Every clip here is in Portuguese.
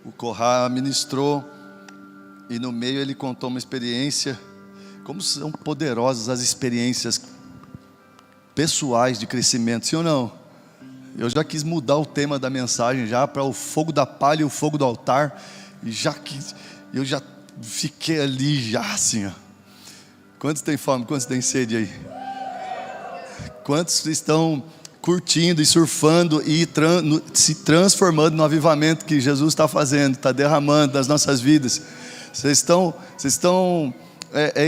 O Corrá ministrou e no meio ele contou uma experiência. Como são poderosas as experiências pessoais de crescimento, sim ou não? Eu já quis mudar o tema da mensagem já para o fogo da palha e o fogo do altar. E eu já fiquei ali já assim, ó. Quantos têm fome? Quantos têm sede aí? Quantos estão curtindo e surfando e se transformando no avivamento que Jesus está fazendo, está derramando nas nossas vidas? Vocês estão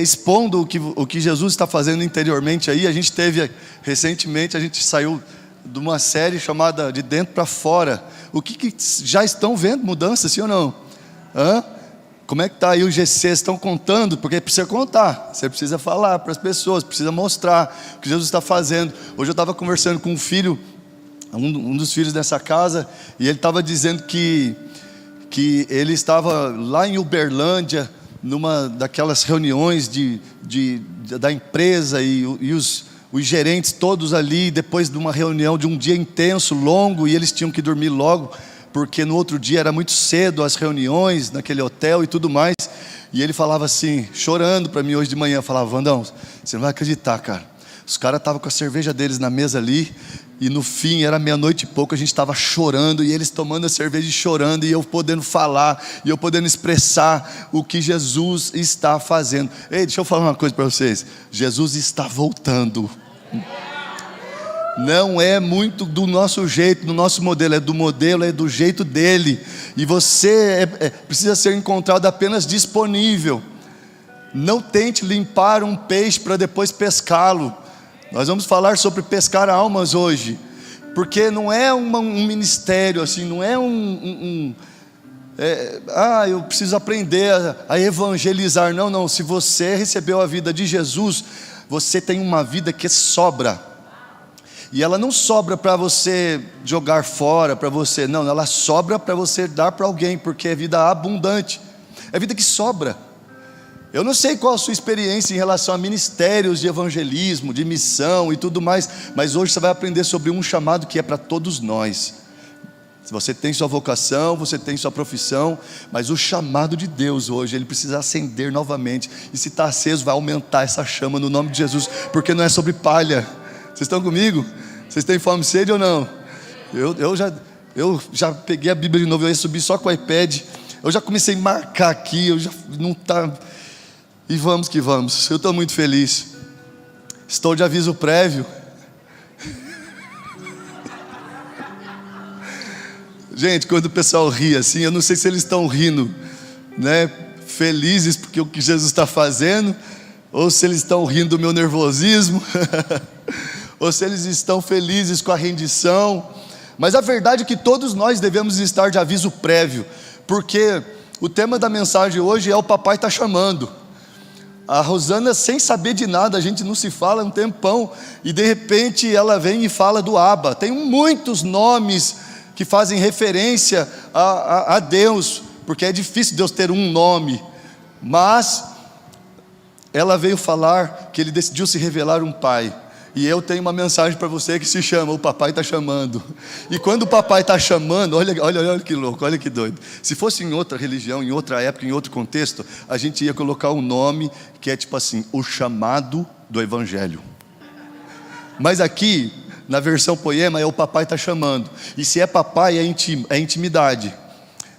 expondo o que Jesus está fazendo interiormente aí. A gente teve recentemente, a gente saiu de uma série chamada De Dentro para Fora. O que já estão vendo mudança, sim ou não? Como é que está aí o GC? Estão contando? Porque precisa contar, você precisa falar para as pessoas, precisa mostrar o que Jesus está fazendo. Hoje eu estava conversando com um filho, um dos filhos dessa casa, e ele estava dizendo que ele estava lá em Uberlândia, numa daquelas reuniões da empresa, e os gerentes todos ali, depois de uma reunião de um dia intenso, longo, e eles tinham que dormir logo, porque no outro dia era muito cedo as reuniões naquele hotel e tudo mais. E ele falava assim, chorando para mim hoje de manhã, falava: Vandão, você não vai acreditar, cara, os caras estavam com a cerveja deles na mesa ali, e no fim era meia-noite e pouco, a gente estava chorando, e eles tomando a cerveja e chorando, e eu podendo falar, e eu podendo expressar o que Jesus está fazendo. Ei, deixa eu falar uma coisa para vocês: Jesus está voltando. Não é muito do nosso jeito, do nosso modelo, é do jeito dele. E você precisa ser encontrado apenas disponível. Não tente limpar um peixe para depois pescá-lo. Nós vamos falar sobre pescar almas hoje, porque não é um ministério assim, não é eu preciso aprender a evangelizar. Não, se você recebeu a vida de Jesus, você tem uma vida que sobra. E ela não sobra para você jogar fora, não, ela sobra para você dar para alguém, porque é vida abundante, é vida que sobra. Eu não sei qual a sua experiência em relação a ministérios de evangelismo, de missão e tudo mais, mas hoje você vai aprender sobre um chamado que é para todos nós. Se você tem sua vocação, você tem sua profissão, mas o chamado de Deus hoje, ele precisa acender novamente, e se está aceso, vai aumentar essa chama no nome de Jesus, porque não é sobre palha. Vocês estão comigo? Vocês têm fome e sede ou não? Eu já peguei a Bíblia de novo, eu ia subir só com o iPad, eu já comecei a marcar aqui, eu já não tá. E vamos que vamos, eu estou muito feliz. Estou de aviso prévio. Gente, quando o pessoal ri assim, eu não sei se eles estão rindo, né, felizes porque o que Jesus está fazendo, ou se eles estão rindo do meu nervosismo, ou se eles estão felizes com a rendição. Mas a verdade é que todos nós devemos estar de aviso prévio, porque o tema da mensagem hoje é o papai está chamando. A Rosana, sem saber de nada, a gente não se fala há um tempão, e de repente ela vem e fala do Abba. Tem muitos nomes que fazem referência a Deus, porque é difícil Deus ter um nome, mas ela veio falar que ele decidiu se revelar um pai. E eu tenho uma mensagem para você que se chama: o papai está chamando. E quando o papai está chamando, olha que louco, olha que doido. Se fosse em outra religião, em outra época, em outro contexto, a gente ia colocar um nome que é tipo assim: o chamado do evangelho. Mas aqui, na versão poema, é o papai está chamando. E se é papai, é intimidade,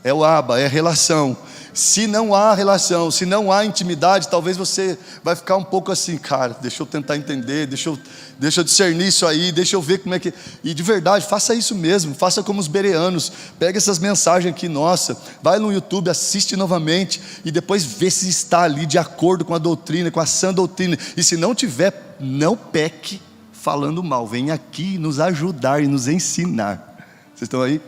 é o Abba, é relação. Se não há relação, se não há intimidade, talvez você vai ficar um pouco assim: cara, deixa eu tentar entender, deixa eu discernir isso aí, deixa eu ver como é que... E de verdade, faça isso mesmo, faça como os bereanos, pega essas mensagens aqui, nossa, vai no YouTube, assiste novamente, e depois vê se está ali de acordo com a doutrina, com a sã doutrina, e se não tiver, não peque falando mal, vem aqui nos ajudar e nos ensinar. Vocês estão aí?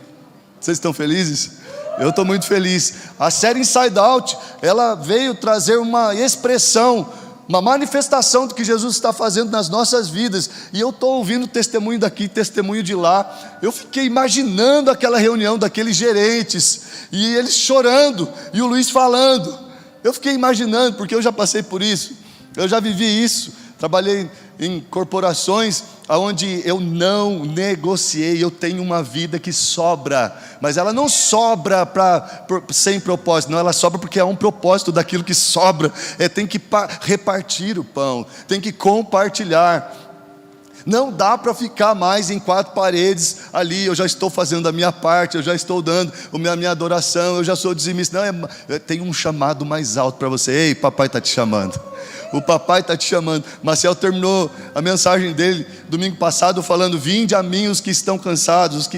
Vocês estão felizes? Eu estou muito feliz. A série Inside Out, ela veio trazer uma expressão, uma manifestação do que Jesus está fazendo nas nossas vidas. E eu estou ouvindo testemunho daqui, testemunho de lá. Eu fiquei imaginando aquela reunião daqueles gerentes, e eles chorando, e o Luiz falando. Eu fiquei imaginando, porque eu já passei por isso, eu já vivi isso. Trabalhei em corporações onde eu não negociei, eu tenho uma vida que sobra, mas ela não sobra sem propósito, não, ela sobra porque há um propósito daquilo que sobra, tem que repartir o pão, tem que compartilhar. Não dá para ficar mais em quatro paredes ali, eu já estou fazendo a minha parte, eu já estou dando a minha adoração, eu já sou dizimista. Não, tem um chamado mais alto para você. Ei, papai está te chamando. O papai está te chamando. Marcel terminou a mensagem dele domingo passado falando: vinde a mim os que estão cansados,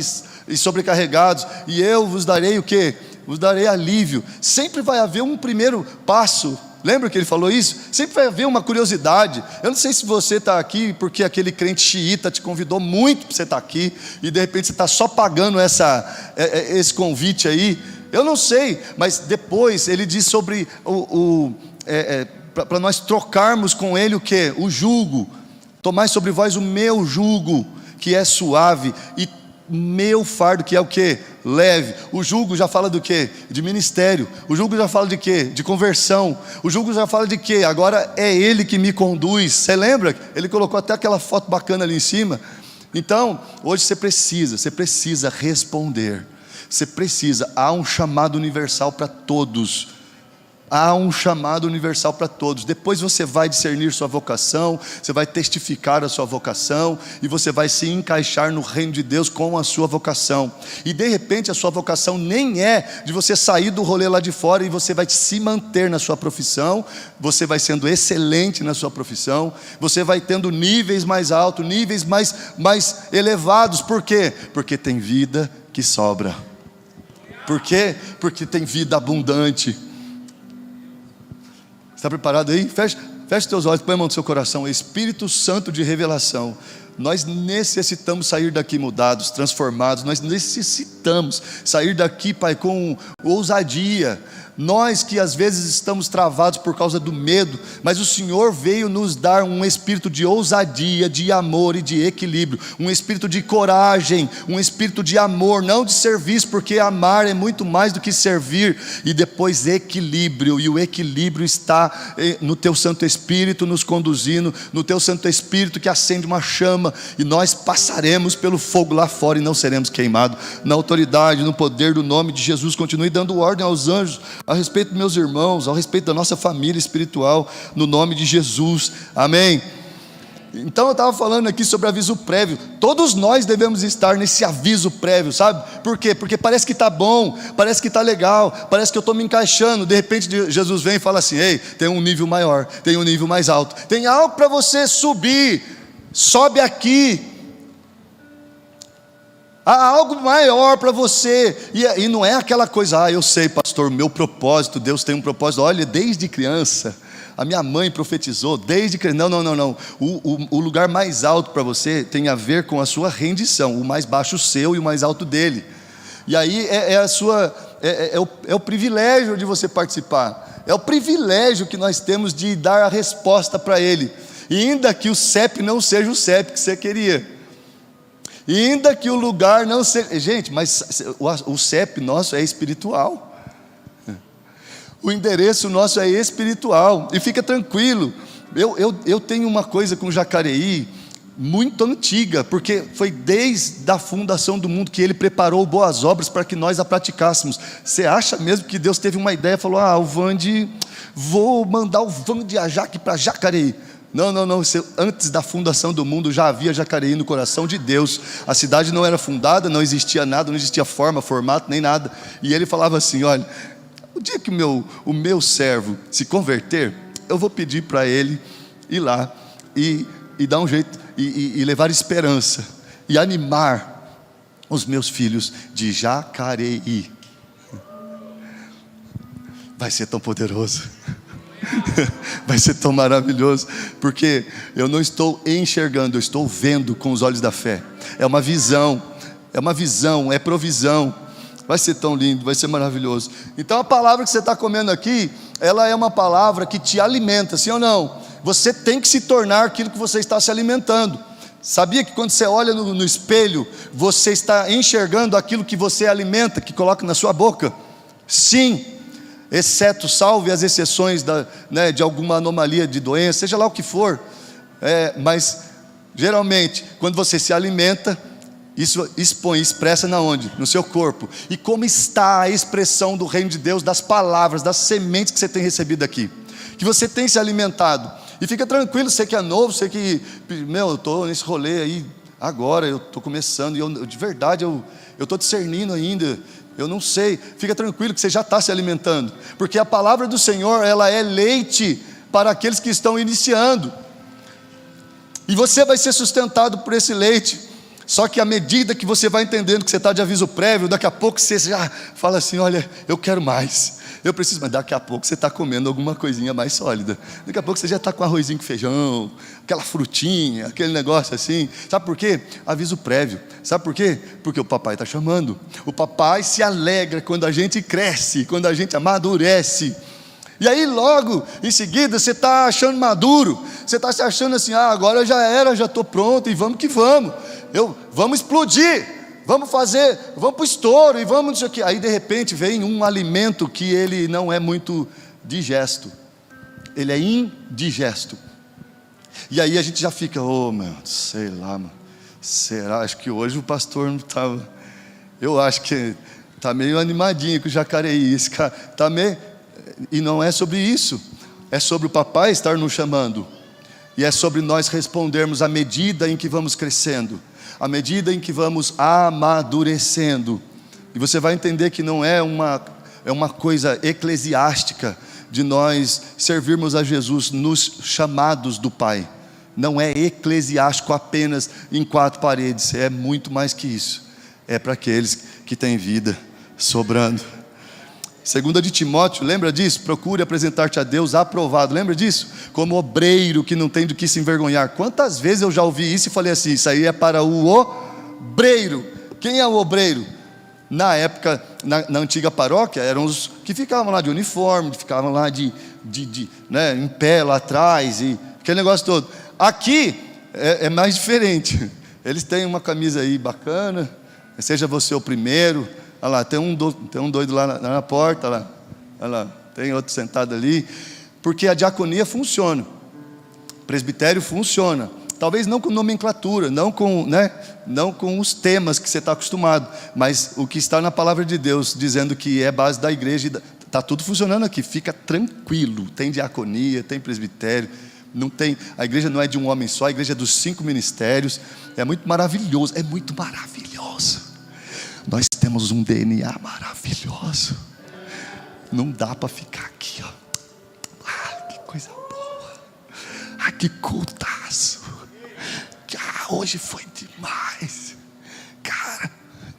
e sobrecarregados, e eu vos darei o quê? Vos darei alívio. Sempre vai haver um primeiro passo. Lembra que ele falou isso? Sempre vai haver uma curiosidade. Eu não sei se você está aqui porque aquele crente xiita te convidou muito para você estar aqui, e de repente você está só pagando esse convite aí. Eu não sei, mas depois ele diz sobre para nós trocarmos com ele o quê? O jugo. Tomai sobre vós o meu jugo, que é suave, e meu fardo, que é o quê? Leve. O jugo já fala do quê? De ministério. O jugo já fala de quê? De conversão. O jugo já fala de quê? Agora é ele que me conduz. Você lembra? Ele colocou até aquela foto bacana ali em cima. Então, hoje você precisa responder. Você precisa, há um chamado universal para todos. Há um chamado universal para todos. Depois você vai discernir sua vocação, você vai testificar a sua vocação, e você vai se encaixar no reino de Deus com a sua vocação. E de repente a sua vocação nem é de você sair do rolê lá de fora, e você vai se manter na sua profissão, você vai sendo excelente na sua profissão, você vai tendo níveis mais altos, níveis mais elevados. Por quê? Porque tem vida que sobra. Por quê? Porque tem vida abundante. Está preparado aí? Feche teus olhos, põe a mão no seu coração. Espírito Santo de revelação, nós necessitamos sair daqui mudados, transformados. Nós necessitamos sair daqui, Pai, com ousadia. Nós que às vezes estamos travados por causa do medo, mas o Senhor veio nos dar um espírito de ousadia, de amor e de equilíbrio, um espírito de coragem, um espírito de amor, não de serviço, porque amar é muito mais do que servir. E depois equilíbrio, e o equilíbrio está no Teu Santo Espírito nos conduzindo, no Teu Santo Espírito que acende uma chama, e nós passaremos pelo fogo lá fora e não seremos queimados. Na autoridade, no poder do nome de Jesus, continue dando ordem aos anjos a respeito dos meus irmãos, a respeito da nossa família espiritual, no nome de Jesus, amém. Então eu estava falando aqui sobre aviso prévio. Todos nós devemos estar nesse aviso prévio, sabe? Por quê? Porque parece que está bom, parece que está legal, parece que eu estou me encaixando. De repente Jesus vem e fala assim: ei, tem um nível maior, tem um nível mais alto, tem algo para você subir, sobe aqui. Há algo maior para você, e não é aquela coisa: eu sei, pastor, meu propósito, Deus tem um propósito. Olha, desde criança, a minha mãe profetizou, desde criança. Não. O lugar mais alto para você tem a ver com a sua rendição, o mais baixo seu e o mais alto dele. E aí é o privilégio de você participar, é o privilégio que nós temos de dar a resposta para ele, e ainda que o CEP não seja o CEP que você queria. E ainda que o lugar não seja... Gente, mas o CEP nosso é espiritual. O endereço nosso é espiritual. E fica tranquilo. Eu tenho uma coisa com Jacareí muito antiga, porque foi desde a fundação do mundo que Ele preparou boas obras para que nós a praticássemos. Você acha mesmo que Deus teve uma ideia e falou: vou mandar o Vande Ajaque para Jacareí? Não, antes da fundação do mundo já havia Jacareí no coração de Deus. A cidade não era fundada, não existia nada, não existia forma, formato, nem nada. E ele falava assim: olha, o dia que o meu servo se converter, eu vou pedir para ele ir lá e dar um jeito, e levar esperança, e animar os meus filhos de Jacareí. Vai ser tão poderoso. Vai ser tão maravilhoso, porque eu não estou enxergando, eu estou vendo com os olhos da fé. É uma visão, é provisão. Vai ser tão lindo, vai ser maravilhoso. Então a palavra que você está comendo aqui, ela é uma palavra que te alimenta, sim ou não? Você tem que se tornar aquilo que você está se alimentando. Sabia que quando você olha no espelho, você está enxergando aquilo que você alimenta, que coloca na sua boca? Sim. Exceto, salve as exceções de alguma anomalia de doença, seja lá o que for, mas Geralmente, quando você se alimenta, isso expressa na onde? No seu corpo. E como está a expressão do reino de Deus, das palavras, das sementes que você tem recebido aqui, que você tem se alimentado. E fica tranquilo, você que é novo, você que, eu estou nesse rolê aí agora, eu estou começando, e de verdade eu estou discernindo ainda, eu não sei. Fica tranquilo que você já está se alimentando, porque a palavra do Senhor, ela é leite para aqueles que estão iniciando, e você vai ser sustentado por esse leite. Só que à medida que você vai entendendo que você está de aviso prévio, daqui a pouco você já fala assim: olha, eu quero mais, eu preciso. Mas daqui a pouco você está comendo alguma coisinha mais sólida. Daqui a pouco você já está com arrozinho com feijão, aquela frutinha, aquele negócio assim. Sabe por quê? Aviso prévio. Sabe por quê? Porque o papai está chamando. O papai se alegra quando a gente cresce, quando a gente amadurece. E aí logo em seguida você está achando maduro, você está se achando assim: agora já era, já estou pronto, e vamos que vamos. Vamos explodir, vamos fazer, vamos para o estouro, e vamos isso aqui. Aí de repente vem um alimento que ele não é muito digesto, ele é indigesto. E aí a gente já fica: sei lá, mano, será? Acho que hoje o pastor não estava, eu acho que está meio animadinho com o Jacareí, esse cara está meio... E não é sobre isso, é sobre o papai estar nos chamando, e é sobre nós respondermos à medida em que vamos crescendo, à medida em que vamos amadurecendo. E você vai entender que não é uma coisa eclesiástica de nós servirmos a Jesus nos chamados do Pai. Não é eclesiástico apenas em quatro paredes, é muito mais que isso. É para aqueles que têm vida sobrando. 2 de Timóteo, lembra disso? Procure apresentar-te a Deus aprovado, lembra disso? Como obreiro que não tem do que se envergonhar. Quantas vezes eu já ouvi isso e falei assim: isso aí é para o obreiro. Quem é o obreiro? Na época, na antiga paróquia, eram os que ficavam lá de uniforme, ficavam lá em pé lá atrás, e aquele negócio todo. Aqui é mais diferente. Eles têm uma camisa aí bacana, seja você o primeiro. Olha lá, tem um doido lá na porta, olha lá, tem outro sentado ali. Porque a diaconia funciona, o presbitério funciona. Talvez não com nomenclatura, não com os temas que você está acostumado, mas o que está na palavra de Deus, dizendo que é base da igreja, está tudo funcionando aqui. Fica tranquilo, tem diaconia, tem presbitério. Não tem, a igreja não é de um homem só, a igreja é dos 5 ministérios. É muito maravilhoso, é muito maravilhoso. Nós temos um DNA maravilhoso. Não dá para ficar aqui, ó. Que coisa boa. Que cultaço. Hoje foi demais. Cara,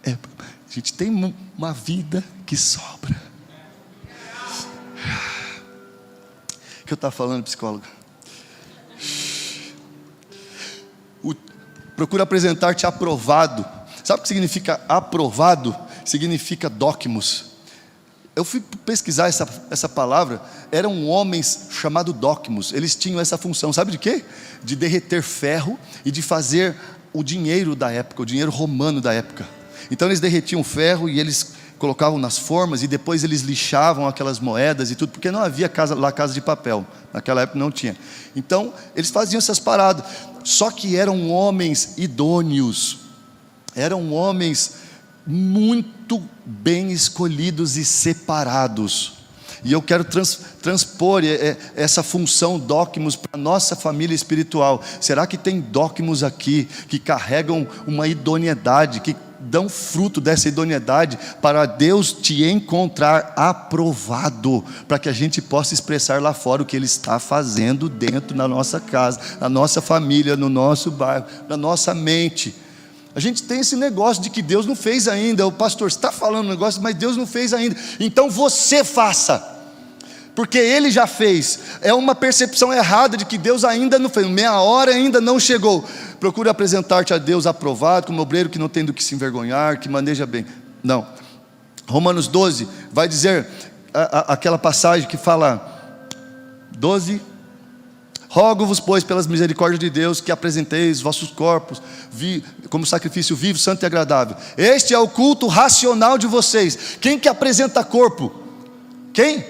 a gente tem uma vida que sobra. O que eu estava falando, psicóloga? Procura apresentar-te aprovado. Sabe o que significa aprovado? Significa docmos. Eu fui pesquisar essa palavra. Eram homens chamados docmos. Eles tinham essa função, sabe de quê? De derreter ferro e de fazer o dinheiro da época, o dinheiro romano da época. Então eles derretiam ferro e eles colocavam nas formas, e depois eles lixavam aquelas moedas e tudo, porque não havia casa de papel, naquela época não tinha. Então eles faziam essas paradas, só que eram homens idôneos, eram homens muito bem escolhidos e separados. E eu quero transpor essa função docmos para a nossa família espiritual. Será que tem docmos aqui que carregam uma idoneidade, que dão fruto dessa idoneidade para Deus te encontrar aprovado, para que a gente possa expressar lá fora o que Ele está fazendo dentro da nossa casa, na nossa família, no nosso bairro, na nossa mente? A gente tem esse negócio de que Deus não fez ainda. O pastor está falando um negócio, mas Deus não fez ainda. Então você faça, porque Ele já fez. É uma percepção errada de que Deus ainda não fez, minha hora ainda não chegou. Procure apresentar-te a Deus aprovado, como obreiro que não tem do que se envergonhar, que maneja bem. Não. Romanos 12 vai dizer aquela passagem que fala 12: rogo-vos, pois, pelas misericórdias de Deus, que apresenteis vossos corpos como sacrifício vivo, santo e agradável. Este é o culto racional de vocês. Quem que apresenta corpo? Quem?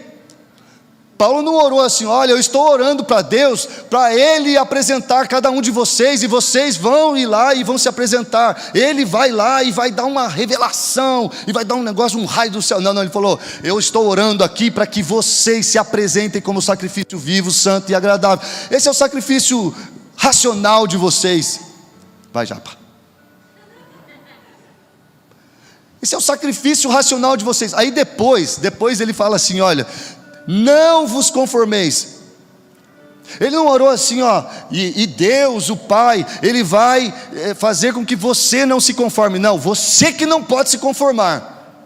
Paulo não orou assim: olha, eu estou orando para Deus, para Ele apresentar cada um de vocês, e vocês vão ir lá e vão se apresentar. Ele vai lá e vai dar uma revelação, e vai dar um negócio, um raio do céu. Não, ele falou: eu estou orando aqui para que vocês se apresentem como sacrifício vivo, santo e agradável. Esse é o sacrifício racional de vocês. Vai, Japa. Esse é o sacrifício racional de vocês. Aí depois ele fala assim: olha, não vos conformeis. Ele não orou assim, e Deus, o Pai, Ele vai fazer com que você não se conforme. Não, você que não pode se conformar.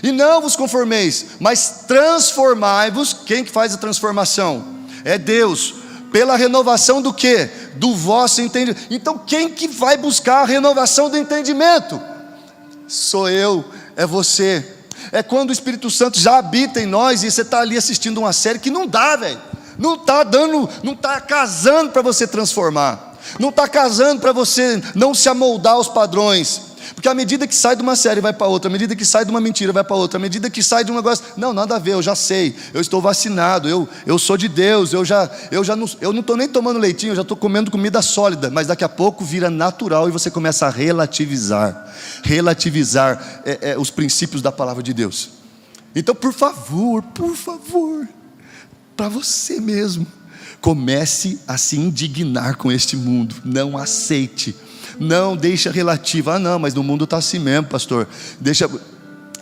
E não vos conformeis, mas transformai-vos. Quem que faz a transformação? É Deus. Pela renovação do quê? Do vosso entendimento. Então quem que vai buscar a renovação do entendimento? Sou eu, é você. É quando o Espírito Santo já habita em nós e você está ali assistindo uma série que não dá, velho. Não está casando para você transformar. Não está casando para você não se amoldar aos padrões. Porque à medida que sai de uma série vai para outra, à medida que sai de uma mentira vai para outra, à medida que sai de um negócio, não, nada a ver, eu já sei, eu estou vacinado, eu sou de Deus, eu não estou nem tomando leitinho, eu já estou comendo comida sólida, mas daqui a pouco vira natural e você começa a relativizar os princípios da palavra de Deus. Então, por favor, para você mesmo, comece a se indignar com este mundo, não aceite. Não deixa relativa, não, mas no mundo está assim mesmo, pastor.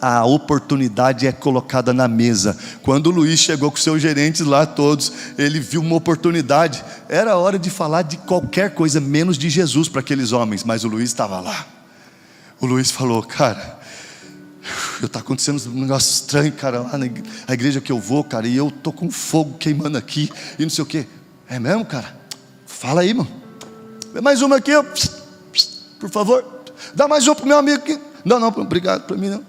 A oportunidade é colocada na mesa. Quando o Luiz chegou com seus gerentes lá todos, ele viu uma oportunidade. Era hora de falar de qualquer coisa, menos de Jesus para aqueles homens. Mas o Luiz estava lá. O Luiz falou: cara, está acontecendo um negócio estranho, cara, lá na igreja que eu vou, cara, e eu estou com fogo queimando aqui, e não sei o que. É mesmo, cara? Fala aí, mano. Mais uma aqui, por favor, dá mais um para o meu amigo aqui. Não, obrigado, para mim não.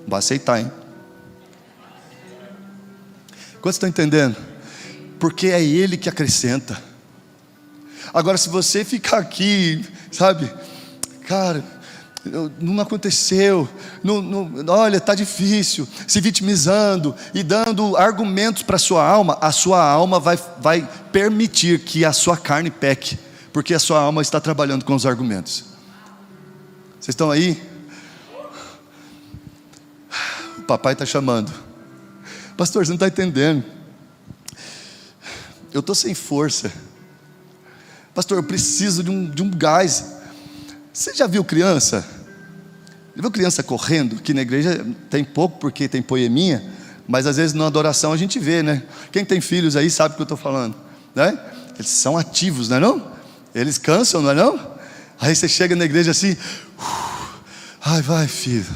Vai aceitar, hein? Quantos estão entendendo? Porque é Ele que acrescenta. Agora, se você ficar aqui, sabe, cara, não aconteceu, olha, está difícil, se vitimizando e dando argumentos para a sua alma vai permitir que a sua carne peque, porque a sua alma está trabalhando com os argumentos. Vocês estão aí? O papai está chamando. Pastor, você não está entendendo. Eu estou sem força. Pastor, eu preciso de um gás. Você já viu criança? Já viu criança correndo? Que na igreja tem pouco porque tem poeminha, mas às vezes na adoração a gente vê, né? Quem tem filhos aí sabe o que eu estou falando, né? Eles são ativos, não é não? Eles cansam, não é não? Aí você chega na igreja assim, ai, vai filho,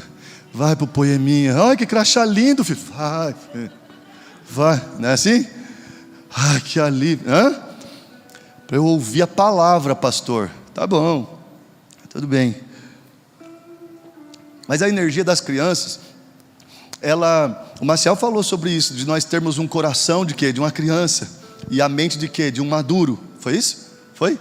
vai pro poeminha, ai que crachá lindo, filho, vai, filho. Vai, não é assim? Ai, que alívio, para eu ouvir a palavra, pastor. Tá bom, tudo bem. Mas a energia das crianças, o Maciel falou sobre isso, de nós termos um coração de quê? De uma criança, e a mente de quê? De um maduro, foi isso? Foi?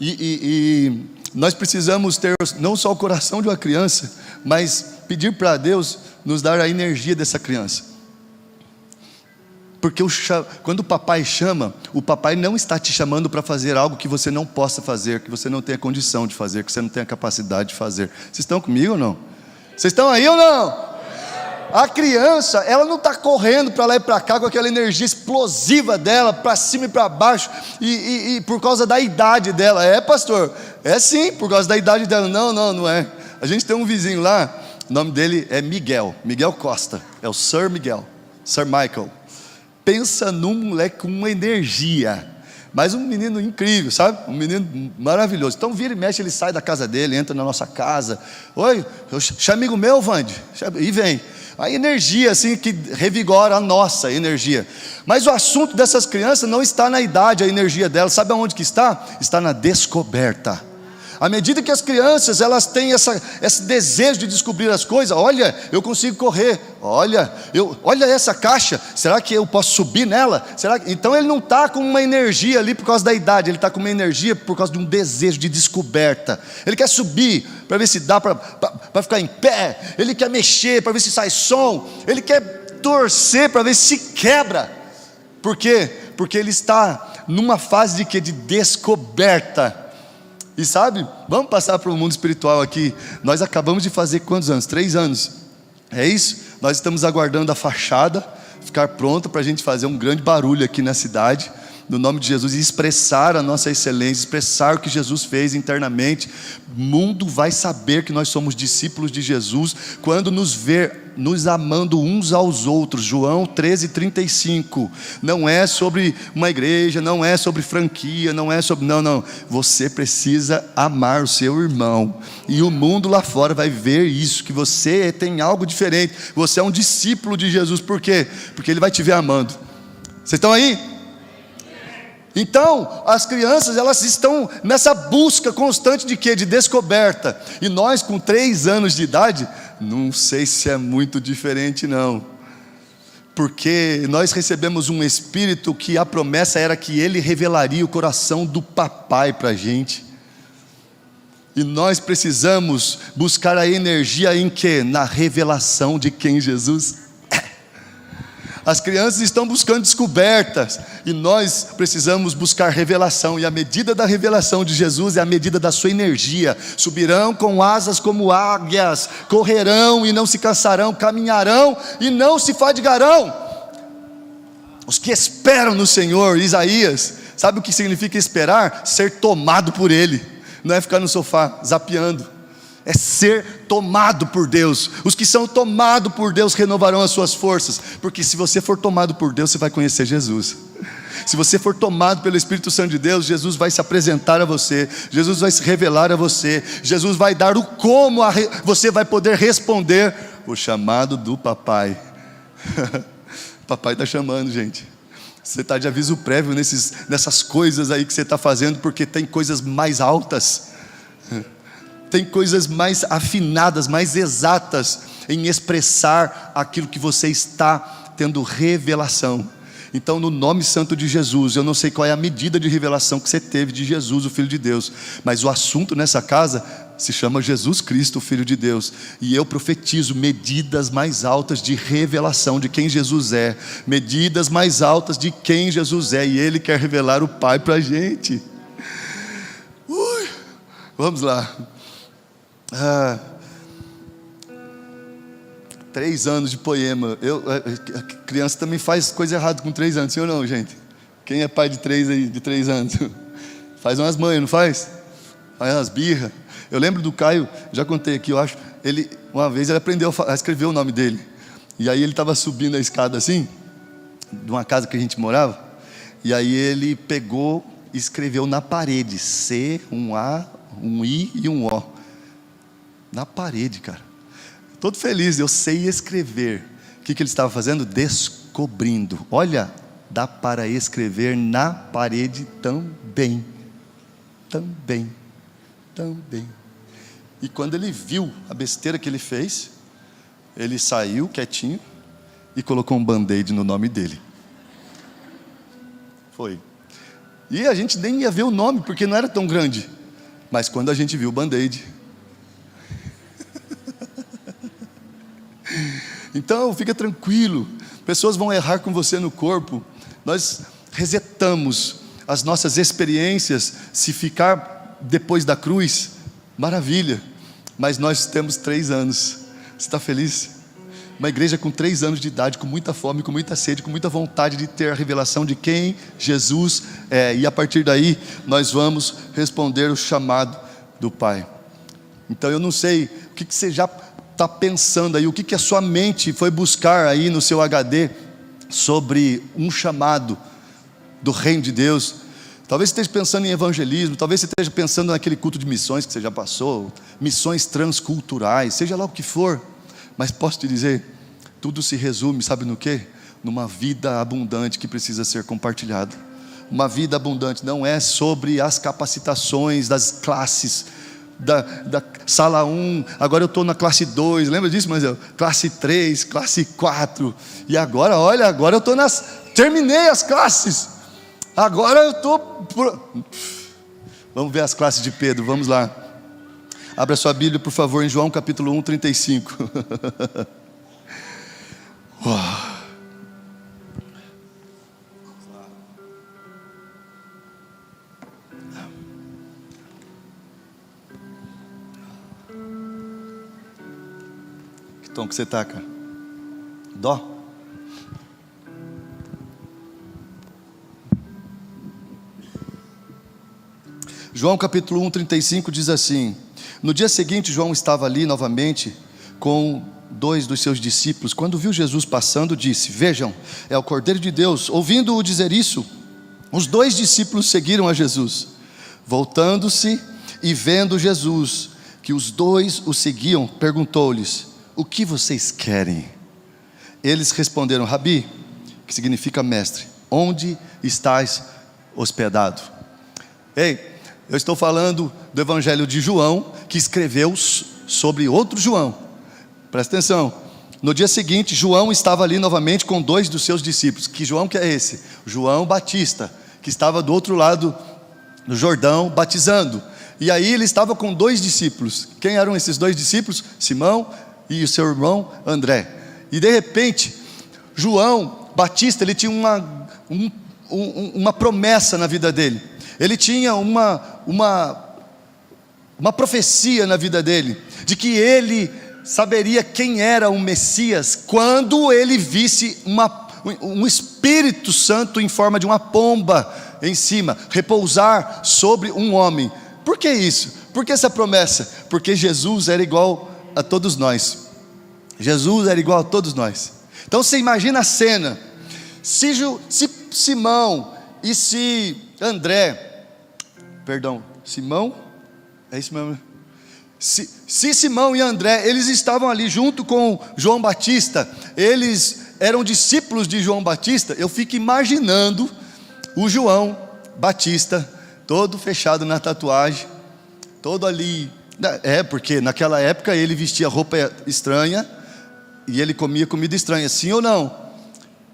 E nós precisamos ter não só o coração de uma criança, mas pedir para Deus nos dar a energia dessa criança. Porque quando o papai chama, o papai não está te chamando para fazer algo que você não possa fazer, que você não tenha condição de fazer, que você não tenha capacidade de fazer. Vocês estão comigo ou não? Vocês estão aí ou não? A criança, ela não está correndo para lá e para cá com aquela energia explosiva dela, para cima e para baixo, e por causa da idade dela. É, pastor? É sim, por causa da idade dela. Não é. A gente tem um vizinho lá, o nome dele é Miguel Costa, é o Sir Michael. Pensa num moleque com uma energia, mas um menino incrível, sabe? Um menino maravilhoso. Então vira e mexe, ele sai da casa dele, entra na nossa casa. Oi, chama amigo meu, Vande. E vem. A energia assim que revigora a nossa energia. Mas o assunto dessas crianças não está na idade, a energia delas. Sabe aonde que está? Está na descoberta. À medida que as crianças elas têm esse desejo de descobrir as coisas, olha, eu consigo correr, olha essa caixa, será que eu posso subir nela? Então ele não está com uma energia ali por causa da idade, ele está com uma energia por causa de um desejo de descoberta. Ele quer subir para ver se dá para ficar em pé, ele quer mexer para ver se sai som, ele quer torcer para ver se quebra. Por quê? Porque ele está numa fase de quê? De descoberta. E sabe, vamos passar para o mundo espiritual aqui. Nós acabamos de fazer quantos anos? 3 anos. É isso? Nós estamos aguardando a fachada ficar pronta para a gente fazer um grande barulho aqui na cidade, no nome de Jesus, e expressar a nossa excelência, expressar o que Jesus fez internamente. O mundo vai saber que nós somos discípulos de Jesus quando nos ver nos amando uns aos outros. João 13:35. Não é sobre uma igreja, não é sobre franquia, não é sobre... Não. Você precisa amar o seu irmão. E o mundo lá fora vai ver isso, que você tem algo diferente. Você é um discípulo de Jesus. Por quê? Porque ele vai te ver amando. Vocês estão aí? Então, as crianças, elas estão nessa busca constante de quê? De descoberta. E nós, com 3 anos de idade, não sei se é muito diferente não, porque nós recebemos um Espírito que a promessa era que ele revelaria o coração do papai para a gente. E nós precisamos buscar a energia em quê? Na revelação de quem Jesus é. As crianças estão buscando descobertas, e nós precisamos buscar revelação, e a medida da revelação de Jesus é a medida da sua energia. Subirão com asas como águias, correrão e não se cansarão, caminharão e não se fadigarão. Os que esperam no Senhor. Isaías, sabe o que significa esperar? Ser tomado por Ele. Não é ficar no sofá zapeando, é ser tomado por Deus. Os que são tomados por Deus renovarão as suas forças, porque se você for tomado por Deus, você vai conhecer Jesus. Se você for tomado pelo Espírito Santo de Deus, Jesus vai se apresentar a você, Jesus vai se revelar a você, Jesus vai dar o como você vai poder responder o chamado do papai. Papai está chamando, gente. Você está de aviso prévio nessas coisas aí que você está fazendo, porque tem coisas mais altas, tem coisas mais afinadas, mais exatas em expressar aquilo que você está tendo revelação. Então, no nome santo de Jesus, eu não sei qual é a medida de revelação que você teve de Jesus, o Filho de Deus, mas o assunto nessa casa se chama Jesus Cristo, o Filho de Deus. E eu profetizo medidas mais altas de revelação de quem Jesus é, medidas mais altas de quem Jesus é, e Ele quer revelar o Pai para a gente. Vamos lá. 3 anos de poema. A criança também faz coisa errada com 3 anos, sim ou não, gente? Quem é pai de 3 aí, de 3 anos? Faz umas manhas, não faz? Faz umas birras. Eu lembro do Caio, já contei aqui, eu acho. Uma vez ele aprendeu a escrever o nome dele. E aí ele estava subindo a escada assim, de uma casa que a gente morava. E aí ele pegou e escreveu na parede: C, um A, um I e um O. Na parede, cara. Todo feliz, eu sei escrever. O que ele estava fazendo? Descobrindo. Olha, dá para escrever na parede também. Também. E quando ele viu a besteira que ele fez, ele saiu quietinho e colocou um band-aid no nome dele. Foi. E a gente nem ia ver o nome, porque não era tão grande. Mas quando a gente viu o band-aid, então fica tranquilo, pessoas vão errar com você no corpo. Nós resetamos as nossas experiências. Se ficar depois da cruz, maravilha, mas nós temos 3 anos. Você está feliz? Uma igreja com 3 anos de idade, com muita fome, com muita sede, com muita vontade de ter a revelação de quem Jesus é, e a partir daí nós vamos responder o chamado do Pai. Então eu não sei o que você já está pensando aí, o que a sua mente foi buscar aí no seu HD sobre um chamado do reino de Deus. Talvez você esteja pensando em evangelismo, talvez você esteja pensando naquele culto de missões que você já passou, missões transculturais, seja lá o que for. Mas posso te dizer, tudo se resume, sabe no quê? Numa vida abundante que precisa ser compartilhada. Uma vida abundante não é sobre as capacitações das classes, da sala 1, agora eu estou na classe 2, lembra disso, mas classe 3, classe 4, e agora, olha, agora eu estou terminei as classes, agora eu estou, vamos ver as classes de Pedro, vamos lá, abra sua Bíblia por favor, em João capítulo 1, 35, Tom, que você tá, cara? Dó? João capítulo 1, 35 diz assim: no dia seguinte João estava ali novamente com 2 dos seus discípulos. Quando viu Jesus passando, disse: vejam, é o Cordeiro de Deus. Ouvindo-o dizer isso, os 2 discípulos seguiram a Jesus. Voltando-se e vendo Jesus, que os 2 o seguiam, perguntou-lhes: o que vocês querem? Eles responderam: Rabi, que significa mestre, onde estás hospedado? Ei, eu estou falando do evangelho de João, que escreveu sobre outro João. Presta atenção. No dia seguinte, João estava ali novamente com 2 dos seus discípulos. Que João que é esse? João Batista, que estava do outro lado do Jordão batizando. E aí ele estava com 2 discípulos. Quem eram esses 2 discípulos? Simão e o seu irmão André. E de repente, João Batista, ele tinha uma promessa na vida dele. Ele tinha uma profecia na vida dele, de que ele saberia quem era o Messias, quando ele visse um Espírito Santo em forma de uma pomba em cima, repousar sobre um homem. Por que isso? Por que essa promessa? Porque Jesus era igual a todos nós. Jesus era igual a todos nós. Então você imagina a cena, se Simão e se Simão, é isso mesmo? Se Simão e André, eles estavam ali junto com João Batista, eles eram discípulos de João Batista, eu fico imaginando o João Batista, todo fechado na tatuagem, todo ali, porque naquela época ele vestia roupa estranha, e ele comia comida estranha, sim ou não?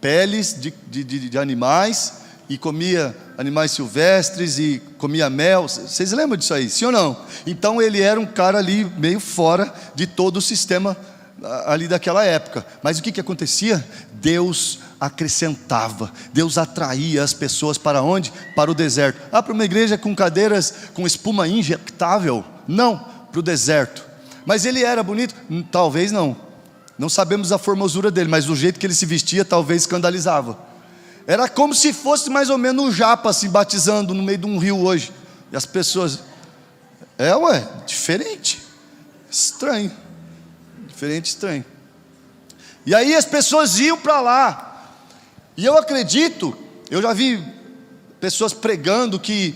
Peles de animais, e comia animais silvestres, e comia mel. Vocês lembram disso aí, sim ou não? Então ele era um cara ali meio fora de todo o sistema ali daquela época. Mas o que acontecia? Deus acrescentava, Deus atraía as pessoas para onde? Para o deserto. Para uma igreja com cadeiras com espuma injetável? Não, para o deserto. Mas ele era bonito? Talvez não. Não sabemos a formosura dele, mas o jeito que ele se vestia talvez escandalizava. Era como se fosse mais ou menos um japa se batizando no meio de um rio hoje. E as pessoas, diferente, estranho. Diferente, estranho. E aí as pessoas iam para lá. E eu acredito, eu já vi pessoas pregando que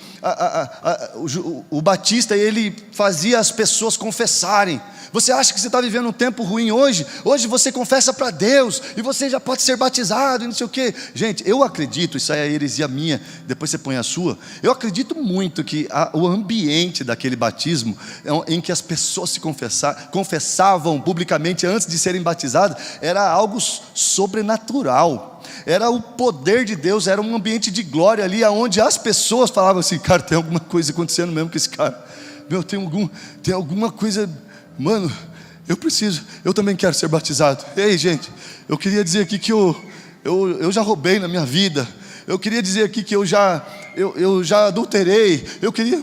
o Batista, ele fazia as pessoas confessarem. Você acha que você está vivendo um tempo ruim hoje? Hoje você confessa para Deus, e você já pode ser batizado, e não sei o quê. Gente, eu acredito, isso aí é heresia minha, depois você põe a sua. Eu acredito muito que o ambiente daquele batismo, em que as pessoas se confessavam publicamente antes de serem batizadas, era algo sobrenatural. Era o poder de Deus, era um ambiente de glória ali, onde as pessoas falavam assim: cara, tem alguma coisa acontecendo mesmo com esse cara. Meu, tem alguma coisa... Mano, eu também quero ser batizado. Ei, gente, eu queria dizer aqui que eu já roubei na minha vida. Eu queria dizer aqui que eu já adulterei.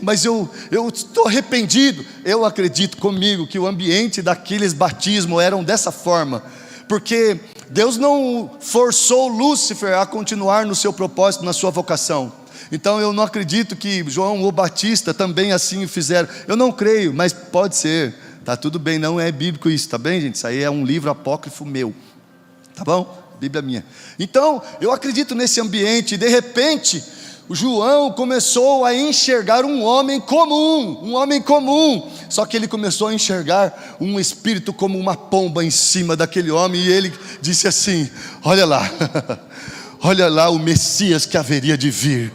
Mas eu estou arrependido. Eu acredito comigo que o ambiente daqueles batismos eram dessa forma, porque Deus não forçou Lúcifer a continuar no seu propósito, na sua vocação. Então eu não acredito que João o Batista também assim fizeram. Eu não creio, mas pode ser. Tá tudo bem, não é bíblico isso, tá bem, gente? Isso aí é um livro apócrifo meu, tá bom? Bíblia minha. Então, eu acredito nesse ambiente, e de repente, o João começou a enxergar um homem comum, só que ele começou a enxergar um espírito como uma pomba em cima daquele homem, e ele disse assim: olha lá, olha lá o Messias que haveria de vir.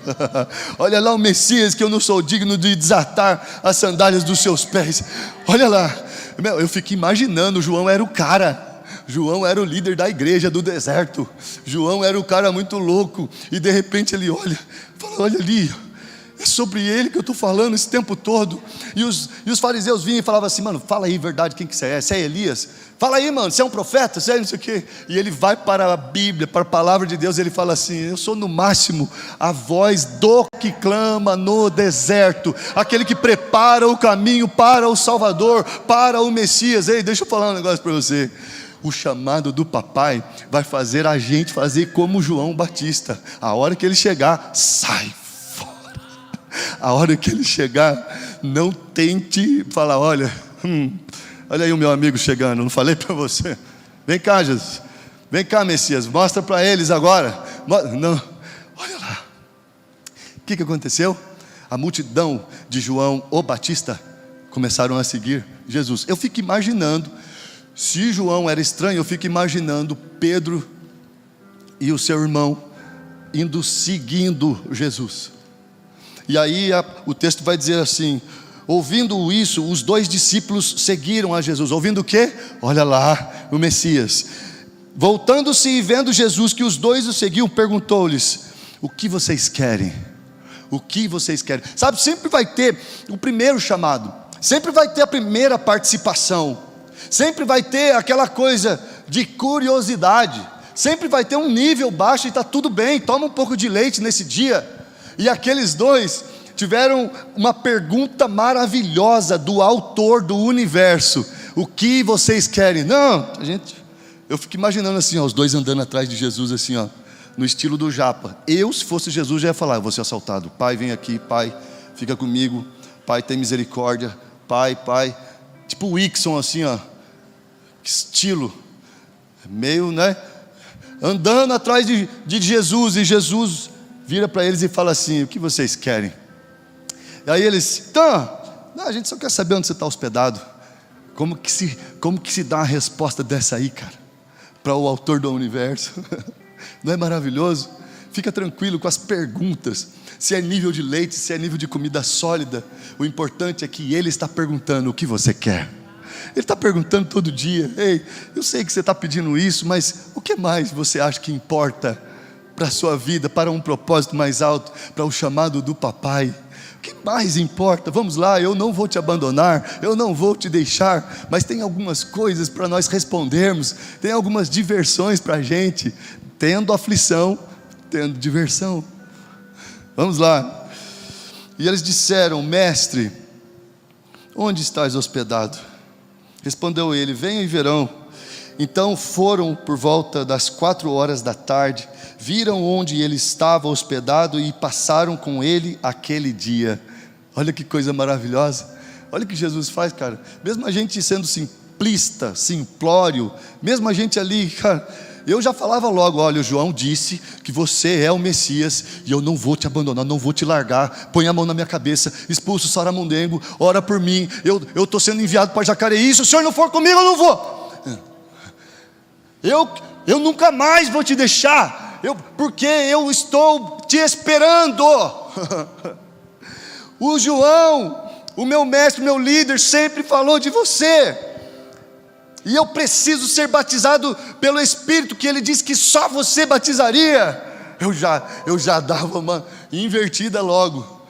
Olha lá o Messias que eu não sou digno de desatar as sandálias dos seus pés. Olha lá. Meu, eu fico imaginando, João era o cara. João era o líder da igreja do deserto. João era o cara muito louco. E de repente ele fala: olha ali, é sobre ele que eu estou falando esse tempo todo. E os fariseus vinham e falavam assim: mano, fala aí verdade, quem que você é? Você é Elias? Fala aí, mano, você é um profeta? Você é não sei o quê. E ele vai para a Bíblia, para a palavra de Deus, e ele fala assim: eu sou no máximo a voz do que clama no deserto, aquele que prepara o caminho para o Salvador, para o Messias. Ei, deixa eu falar um negócio para você. o chamado do papai vai fazer a gente fazer como João Batista. A hora que ele chegar, sai fora. A hora que ele chegar, não tente falar, olha aí o meu amigo chegando, não falei para você? Vem cá, Jesus, vem cá, Messias, mostra para eles agora. Não, olha lá. O que aconteceu? A multidão de João o Batista começaram a seguir Jesus. Eu fico imaginando, se João era estranho, eu fico imaginando Pedro e o seu irmão indo seguindo Jesus. E aí o texto vai dizer assim: ouvindo isso, os 2 discípulos seguiram a Jesus. Ouvindo o quê? Olha lá, o Messias. Voltando-se e vendo Jesus que os 2 o seguiam, perguntou-lhes: o que vocês querem? O que vocês querem? Sabe, sempre vai ter o primeiro chamado, sempre vai ter a primeira participação, sempre vai ter aquela coisa de curiosidade, sempre vai ter um nível baixo e está tudo bem, toma um pouco de leite nesse dia. E aqueles 2 tiveram uma pergunta maravilhosa do autor do universo: o que vocês querem? Não, eu fico imaginando assim, os 2 andando atrás de Jesus assim, no estilo do Japa. Eu, se fosse Jesus, já ia falar: eu vou ser assaltado. Pai, vem aqui. Pai, fica comigo. Pai, tem misericórdia. Pai. Tipo o Ixon assim, estilo, meio, andando atrás de Jesus. E Jesus vira para eles e fala assim: o que vocês querem? E aí eles, a gente só quer saber onde você está hospedado. Como que se dá uma resposta dessa aí, cara, para o autor do universo? Não é maravilhoso? Fica tranquilo com as perguntas, se é nível de leite, se é nível de comida sólida. O importante é que Ele está perguntando: o que você quer? Ele está perguntando todo dia: ei, eu sei que você está pedindo isso, mas o que mais você acha que importa para a sua vida, para um propósito mais alto, para o chamado do papai? O que mais importa? Vamos lá, eu não vou te abandonar, eu não vou te deixar. Mas tem algumas coisas para nós respondermos, tem algumas diversões para a gente, tendo aflição, tendo diversão. Vamos lá. E eles disseram: mestre, onde estás hospedado? Respondeu ele: venham e verão. Então foram por volta das 4 da tarde, viram onde ele estava hospedado e passaram com ele aquele dia. Olha que coisa maravilhosa. Olha o que Jesus faz, cara. Mesmo a gente sendo simplista, simplório, mesmo a gente ali, cara, eu já falava logo: olha, o João disse que você é o Messias, e eu não vou te abandonar, não vou te largar. Põe a mão na minha cabeça, expulsa o Saramundengo, ora por mim, eu estou sendo enviado para Jacareí. Se o Senhor não for comigo, eu não vou. Eu nunca mais vou te deixar, porque eu estou te esperando. O João, o meu mestre, o meu líder, sempre falou de você, e eu preciso ser batizado pelo Espírito, que ele disse que só você batizaria. Eu já dava uma invertida logo.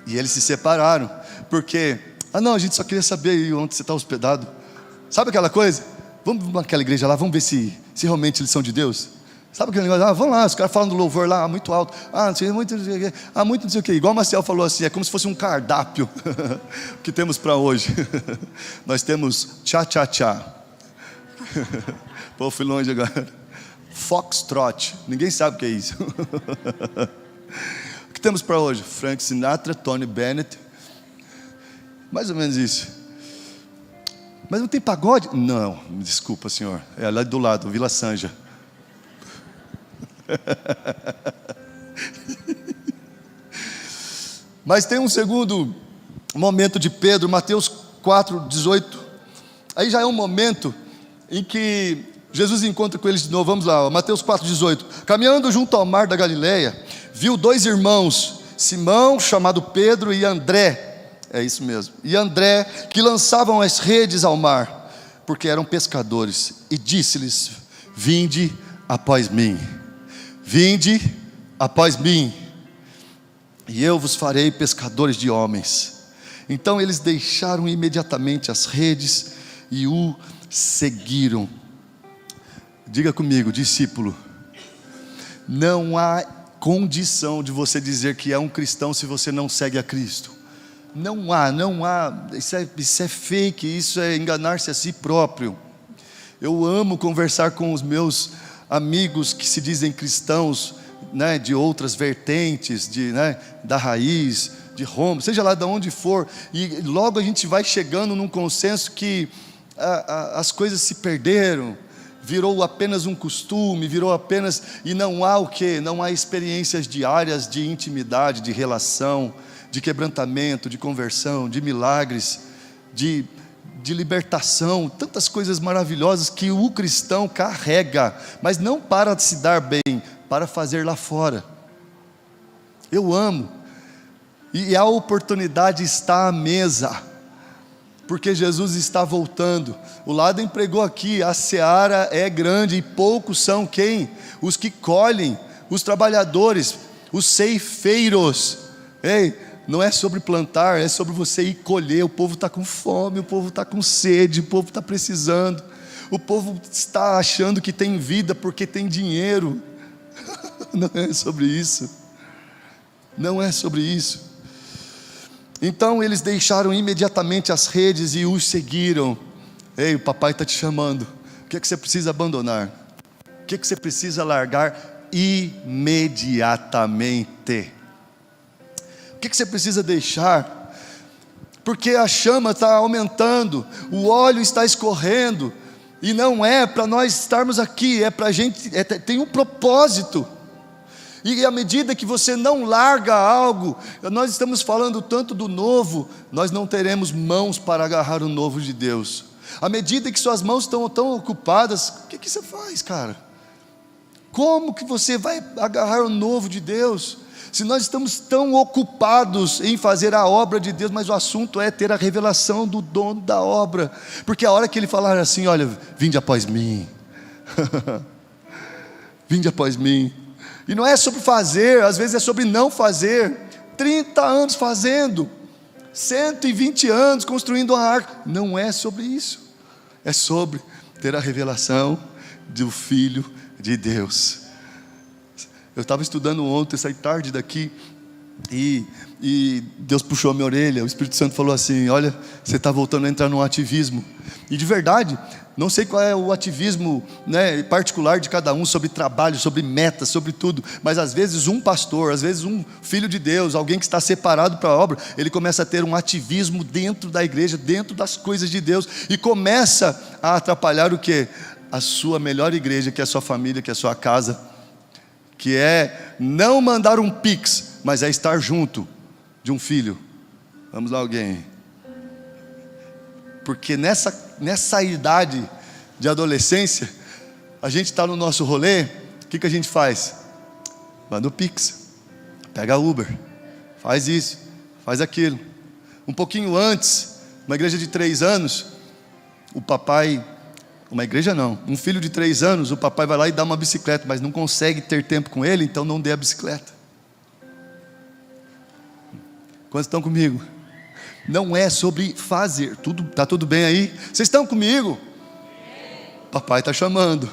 E eles se separaram, porque, não, a gente só queria saber onde você está hospedado. Sabe aquela coisa? Vamos naquela igreja lá, vamos ver se realmente eles são de Deus. Sabe aquele negócio? Vamos lá, os caras falam do louvor lá, muito alto. Não sei, muito não sei o quê. Muito não sei o quê. Igual o Marcel falou assim, é como se fosse um cardápio que temos para hoje. Nós temos tchá-tchá-tchá. Pô, fui longe agora. Foxtrot, ninguém sabe o que é isso. O que temos para hoje? Frank Sinatra, Tony Bennett. Mais ou menos isso. Mas não tem pagode? Não, desculpa, senhor. É lá do lado, Vila Sanja. Mas tem um segundo momento de Pedro, Mateus 4:18. Aí já é um momento em que Jesus encontra com eles de novo. Vamos lá, Mateus 4:18. Caminhando junto ao mar da Galileia, viu 2 irmãos, Simão, chamado Pedro, e André. É isso mesmo. E André, que lançavam as redes ao mar, porque eram pescadores. E disse-lhes: vinde após mim. Vinde após mim, e eu vos farei pescadores de homens. Então eles deixaram imediatamente as redes e o seguiram. Diga comigo, discípulo: não há condição de você dizer que é um cristão se você não segue a Cristo. Não há, isso é fake, isso é enganar-se a si próprio. Eu amo conversar com os meus amigos que se dizem cristãos, né, de outras vertentes, da raiz, de Roma, seja lá de onde for, e logo a gente vai chegando num consenso que as coisas se perderam, virou apenas um costume, e não há o quê? Não há experiências diárias de intimidade, de relação, de quebrantamento, de conversão, de milagres, de libertação, tantas coisas maravilhosas que o cristão carrega, mas não para se dar bem, para fazer lá fora. Eu amo, e a oportunidade está à mesa, porque Jesus está voltando. O Laden pregou aqui, a seara é grande e poucos são quem? Os que colhem, os trabalhadores, os ceifeiros. Ei, não é sobre plantar, é sobre você ir colher. O povo está com fome, o povo está com sede, o povo está precisando, o povo está achando que tem vida porque tem dinheiro. Não é sobre isso, não é sobre isso. Então eles deixaram imediatamente as redes e os seguiram. Ei, o papai está te chamando. O que é que você precisa abandonar? O que é que você precisa largar imediatamente? O que é que você precisa deixar? Porque a chama está aumentando, o óleo está escorrendo, e não é para nós estarmos aqui, é para a gente, tem um propósito. E à medida que você não larga algo, nós estamos falando tanto do novo, nós não teremos mãos para agarrar o novo de Deus. À medida que suas mãos estão tão ocupadas, o que você faz, cara? Como que você vai agarrar o novo de Deus? Se nós estamos tão ocupados em fazer a obra de Deus, mas o assunto é ter a revelação do dono da obra. Porque a hora que ele falar assim, olha, vinde após mim, vinde após mim. E não é sobre fazer, às vezes é sobre não fazer. 30 anos fazendo, 120 anos construindo uma arca. Não é sobre isso, é sobre ter a revelação do Filho de Deus. Eu estava estudando ontem, saí tarde daqui, e Deus puxou a minha orelha. O Espírito Santo falou assim, olha, você está voltando a entrar num ativismo. E de verdade, não sei qual é o ativismo, particular de cada um, sobre trabalho, sobre metas, sobre tudo, mas às vezes um pastor, às vezes um filho de Deus, alguém que está separado para a obra, ele começa a ter um ativismo dentro da igreja, dentro das coisas de Deus, e começa a atrapalhar o quê? A sua melhor igreja, que é a sua família, que é a sua casa, que é não mandar um pix, mas é estar junto de um filho. Vamos lá, alguém. Porque nessa idade de adolescência, a gente está no nosso rolê, o que a gente faz? Manda o pix, pega Uber, faz isso, faz aquilo. Um pouquinho antes, uma igreja de 3 anos, o papai, uma igreja não, um filho de 3 anos, o papai vai lá e dá uma bicicleta, mas não consegue ter tempo com ele, então não dê a bicicleta. Quantos estão comigo? Não é sobre fazer. Está tudo bem aí? Vocês estão comigo? Papai está chamando.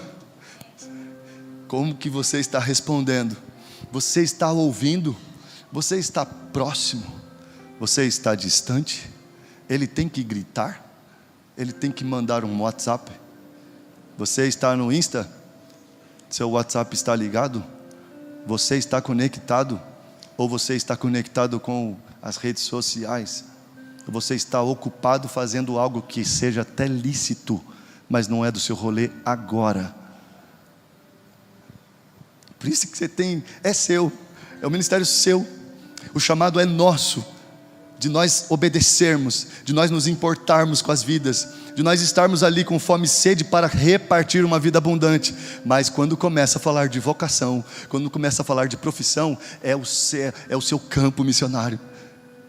Como que você está respondendo? Você está ouvindo? Você está próximo? Você está distante? Ele tem que gritar? Ele tem que mandar um WhatsApp? Você está no Insta? Seu WhatsApp está ligado? Você está conectado? Ou você está conectado com as redes sociais? Você está ocupado fazendo algo que seja até lícito, mas não é do seu rolê agora. Por isso que você tem, é seu, é o ministério seu. O chamado é nosso, de nós obedecermos, de nós nos importarmos com as vidas, de nós estarmos ali com fome e sede para repartir uma vida abundante. Mas quando começa a falar de vocação, quando começa a falar de profissão, é o seu campo missionário.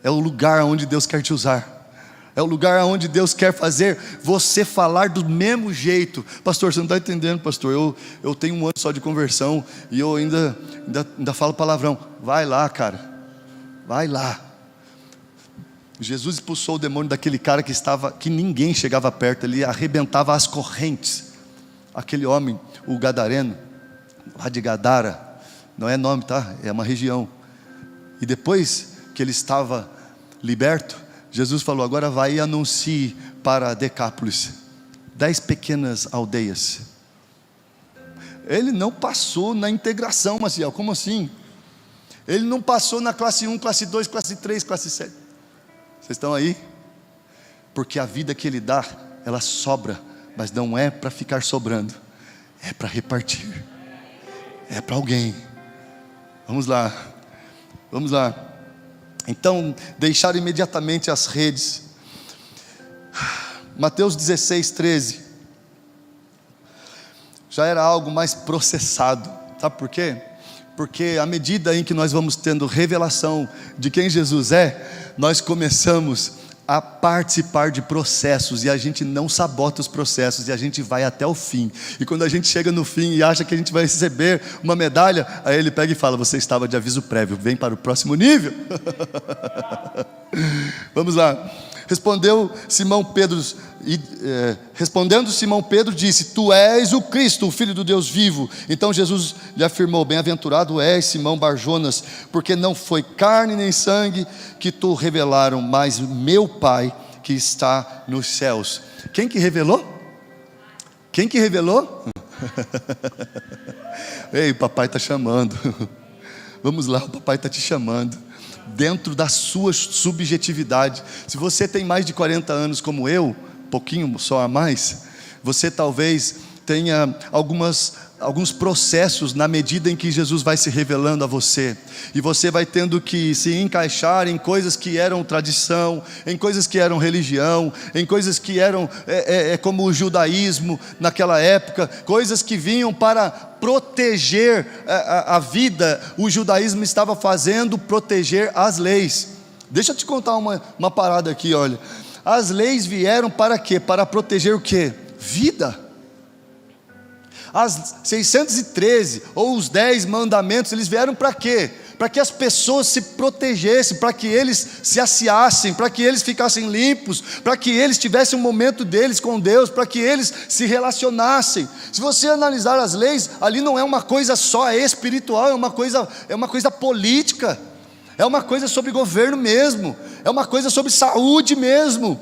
É o lugar onde Deus quer te usar. É o lugar onde Deus quer fazer você falar do mesmo jeito. Pastor, você não está entendendo, pastor. Eu tenho 1 ano só de conversão e eu ainda falo palavrão. Vai lá, cara. Vai lá. Jesus expulsou o demônio daquele cara que ninguém chegava perto. Ele arrebentava as correntes. Aquele homem, o gadareno, lá de Gadara. Não é nome, tá? É uma região. E depois que ele estava liberto, Jesus falou, agora vai e anuncie para Decápolis. 10 pequenas aldeias. Ele não passou na integração, Maciel, como assim? Ele não passou na classe 1, classe 2, classe 3, classe 7. Vocês estão aí? Porque a vida que Ele dá, ela sobra, mas não é para ficar sobrando, é para repartir, é para alguém. Vamos lá, vamos lá. Então, deixar imediatamente as redes. Mateus 16, 13. Já era algo mais processado. Sabe por quê? Porque à medida em que nós vamos tendo revelação de quem Jesus é, nós começamos a participar de processos, e a gente não sabota os processos, e a gente vai até o fim. E quando a gente chega no fim e acha que a gente vai receber uma medalha, aí Ele pega e fala: você estava de aviso prévio, vem para o próximo nível. Vamos lá. Respondendo Simão Pedro disse: tu és o Cristo, o Filho do Deus vivo. Então Jesus lhe afirmou: bem-aventurado és, Simão Barjonas, porque não foi carne nem sangue que tu revelaram, mas meu Pai que está nos céus. Quem que revelou? Quem que revelou? Ei, o papai está chamando. Vamos lá, o papai está te chamando, dentro da sua subjetividade. Se você tem mais de 40 anos como eu, pouquinho só a mais, você talvez tenha alguns processos na medida em que Jesus vai se revelando a você, e você vai tendo que se encaixar em coisas que eram tradição, em coisas que eram religião, em coisas que eram como o judaísmo naquela época, coisas que vinham para proteger a vida. O judaísmo estava fazendo proteger as leis. Deixa eu te contar uma parada aqui, olha. As leis vieram para quê? Para proteger o quê? Vida. As 613 ou os 10 mandamentos, eles vieram para quê? Para que as pessoas se protegessem, para que eles se asseassem, para que eles ficassem limpos, para que eles tivessem um momento deles com Deus, para que eles se relacionassem. Se você analisar as leis, ali não é uma coisa só espiritual, é uma coisa política, é uma coisa sobre governo mesmo, é uma coisa sobre saúde mesmo.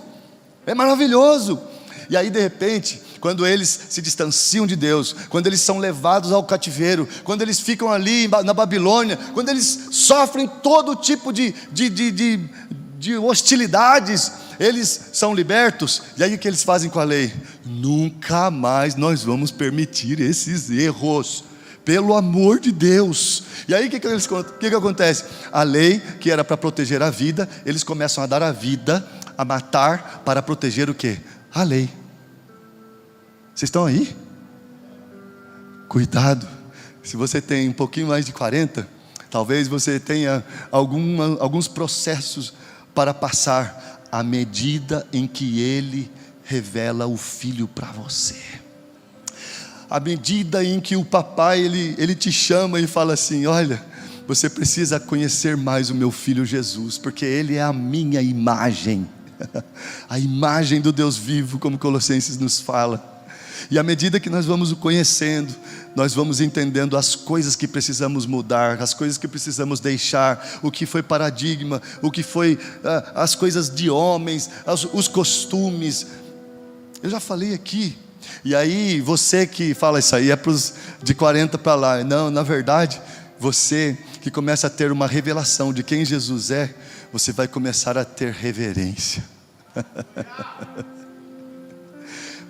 É maravilhoso. E aí de repente, quando eles se distanciam de Deus, quando eles são levados ao cativeiro, quando eles ficam ali na Babilônia, quando eles sofrem todo tipo de hostilidades, eles são libertos. E aí o que eles fazem com a lei? Nunca mais nós vamos permitir esses erros, pelo amor de Deus. E aí o que acontece? A lei que era para proteger a vida, eles começam a dar a vida, a matar, para proteger o quê? A lei. Vocês estão aí? Cuidado, se você tem um pouquinho mais de 40, talvez você tenha alguns processos para passar, à medida em que Ele revela o Filho para você. À medida em que o papai, ele te chama e fala assim: olha, você precisa conhecer mais o meu Filho Jesus, porque Ele é a minha imagem, a imagem do Deus vivo, como Colossenses nos fala. E à medida que nós vamos o conhecendo, nós vamos entendendo as coisas que precisamos mudar, as coisas que precisamos deixar, o que foi paradigma, o que foi as coisas de homens, os costumes. Eu já falei aqui. E aí você que fala isso aí é para os de 40 para lá. Não, na verdade, você que começa a ter uma revelação de quem Jesus é, você vai começar a ter reverência.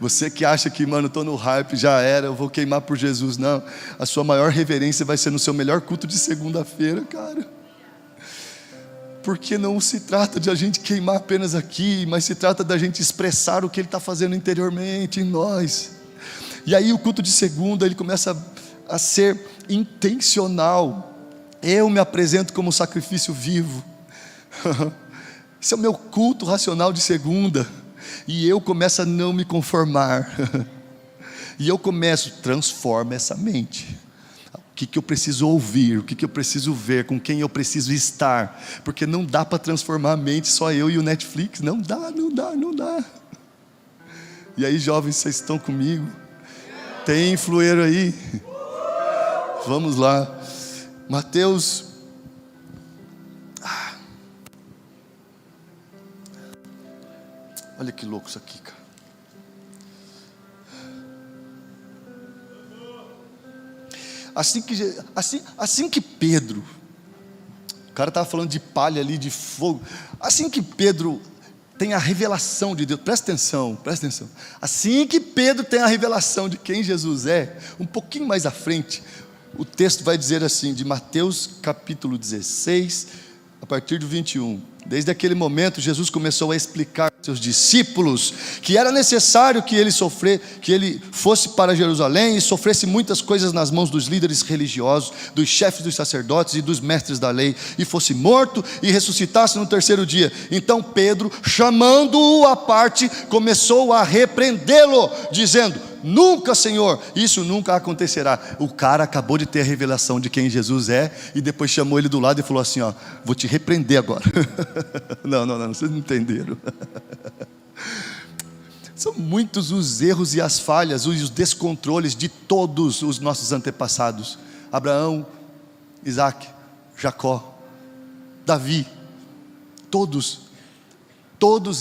Você que acha que, mano, estou no hype, já era, eu vou queimar por Jesus. Não, a sua maior reverência vai ser no seu melhor culto de segunda-feira, cara. Porque não se trata de a gente queimar apenas aqui, mas se trata da gente expressar o que Ele está fazendo interiormente em nós. E aí o culto de segunda, ele começa a ser intencional. Eu me apresento como sacrifício vivo. Esse é o meu culto racional de segunda. E eu começo a não me conformar. E eu começo, transforma essa mente. O que eu preciso ouvir, o que eu preciso ver, com quem eu preciso estar. Porque não dá para transformar a mente só eu e o Netflix. Não dá. E aí, jovens, vocês estão comigo? Tem influeiro aí? Vamos lá. Mateus. Olha que louco isso aqui, cara. Assim que Pedro, o cara estava falando de palha ali, de fogo, assim que Pedro tem a revelação de Deus, presta atenção, assim que Pedro tem a revelação de quem Jesus é, um pouquinho mais à frente, o texto vai dizer assim, de Mateus capítulo 16, a partir do 21, desde aquele momento Jesus começou a explicar aos seus discípulos que era necessário que ele fosse para Jerusalém e sofresse muitas coisas nas mãos dos líderes religiosos, dos chefes dos sacerdotes e dos mestres da lei, e fosse morto e ressuscitasse no terceiro dia. Então Pedro, chamando-o à parte, começou a repreendê-lo, dizendo: nunca, Senhor, isso nunca acontecerá. O cara acabou de ter a revelação de quem Jesus é, e depois chamou ele do lado e falou assim: ó, vou te repreender agora. Não, vocês não entenderam. São muitos os erros e as falhas, os descontroles de todos os nossos antepassados: Abraão, Isaac, Jacó, Davi, todos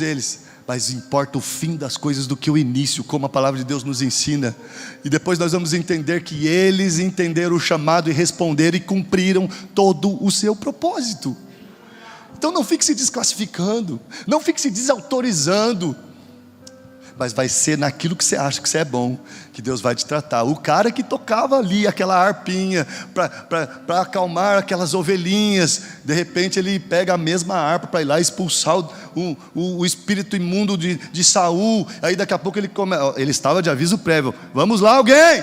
eles. Mas importa o fim das coisas do que o início, como a palavra de Deus nos ensina. E depois nós vamos entender que eles entenderam o chamado e responderam e cumpriram todo o seu propósito. Então não fique se desclassificando, não fique se desautorizando, mas vai ser naquilo que você acha que você é bom, que Deus vai te tratar. O cara que tocava ali aquela harpinha para acalmar aquelas ovelhinhas, de repente ele pega a mesma harpa para ir lá expulsar o espírito imundo de Saul. Aí daqui a pouco ele estava de aviso prévio: vamos lá alguém!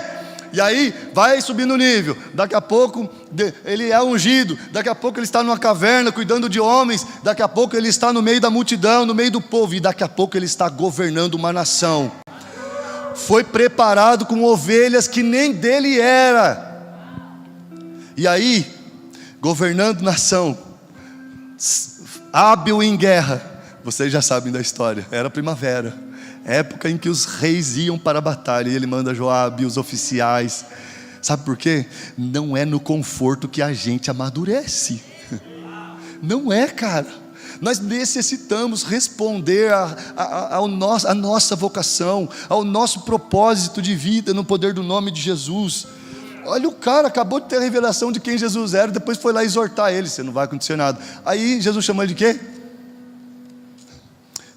E aí vai subindo o nível, daqui a pouco ele é ungido, daqui a pouco ele está numa caverna cuidando de homens, daqui a pouco ele está no meio da multidão, no meio do povo, e daqui a pouco ele está governando uma nação. Foi preparado com ovelhas que nem dele era, e aí, governando nação, hábil em guerra. Vocês já sabem da história, era primavera, época em que os reis iam para a batalha, e ele manda Joabe e os oficiais. Sabe por quê? Não é no conforto que a gente amadurece. Não é, cara. Nós necessitamos responder à nossa vocação, ao nosso propósito de vida no poder do nome de Jesus. Olha, o cara acabou de ter a revelação de quem Jesus era, depois foi lá exortar ele: você não vai acontecer nada. Aí Jesus chamou ele de quê?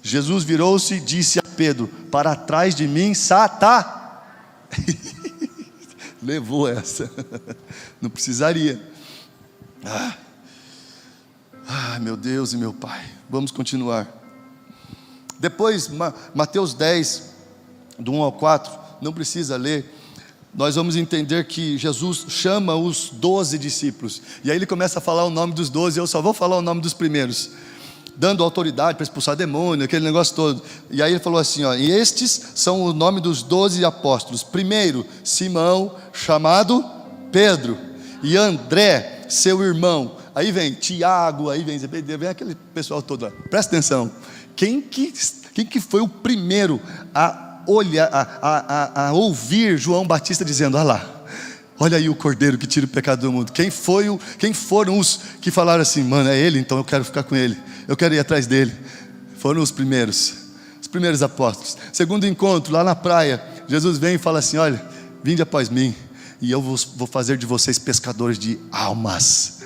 Jesus virou-se e disse a Pedro: para trás de mim, Satanás. Levou essa. Não precisaria. Meu Deus e meu Pai. Vamos continuar. Depois, Mateus 10, do 1 ao 4, não precisa ler. Nós vamos entender que Jesus chama os 12 discípulos, e aí ele começa a falar o nome dos 12. Eu só vou falar o nome dos primeiros, dando autoridade para expulsar demônio, aquele negócio todo. E aí ele falou assim, ó: e estes são o nome dos 12 apóstolos. Primeiro, Simão, chamado Pedro, e André, seu irmão. Aí vem Tiago, aí vem aquele pessoal todo lá. Presta atenção. Quem que foi o primeiro a olhar, a ouvir João Batista dizendo: olha aí o Cordeiro que tira o pecado do mundo? Quem foram os que falaram assim: mano, é ele, então eu quero ficar com ele, eu quero ir atrás dele? Foram os primeiros apóstolos. Segundo encontro, lá na praia, Jesus vem e fala assim: olha, vinde após mim, e eu vou fazer de vocês pescadores de almas.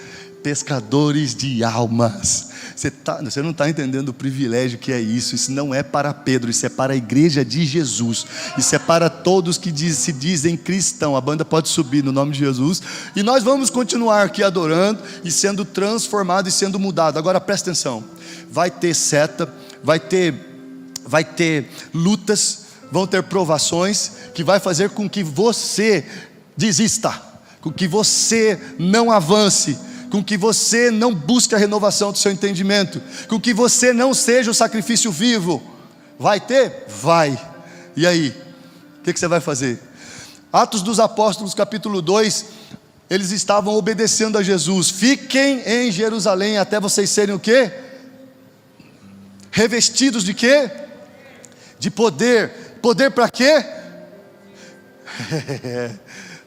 Pescadores de almas. Você não está entendendo o privilégio que é isso. Isso não é para Pedro, isso é para a igreja de Jesus. Isso é para todos que se dizem cristão. A banda pode subir no nome de Jesus. E nós vamos continuar aqui adorando e sendo transformado e sendo mudado. Agora presta atenção. Vai ter seta, vai ter lutas, vão ter provações que vai fazer com que você desista, com que você não avance, com que você não busque a renovação do seu entendimento, com que você não seja o sacrifício vivo. Vai ter? Vai. E aí? O que você vai fazer? Atos dos Apóstolos capítulo 2, eles estavam obedecendo a Jesus. Fiquem em Jerusalém até vocês serem o quê? Revestidos de quê? De poder. Poder para quê?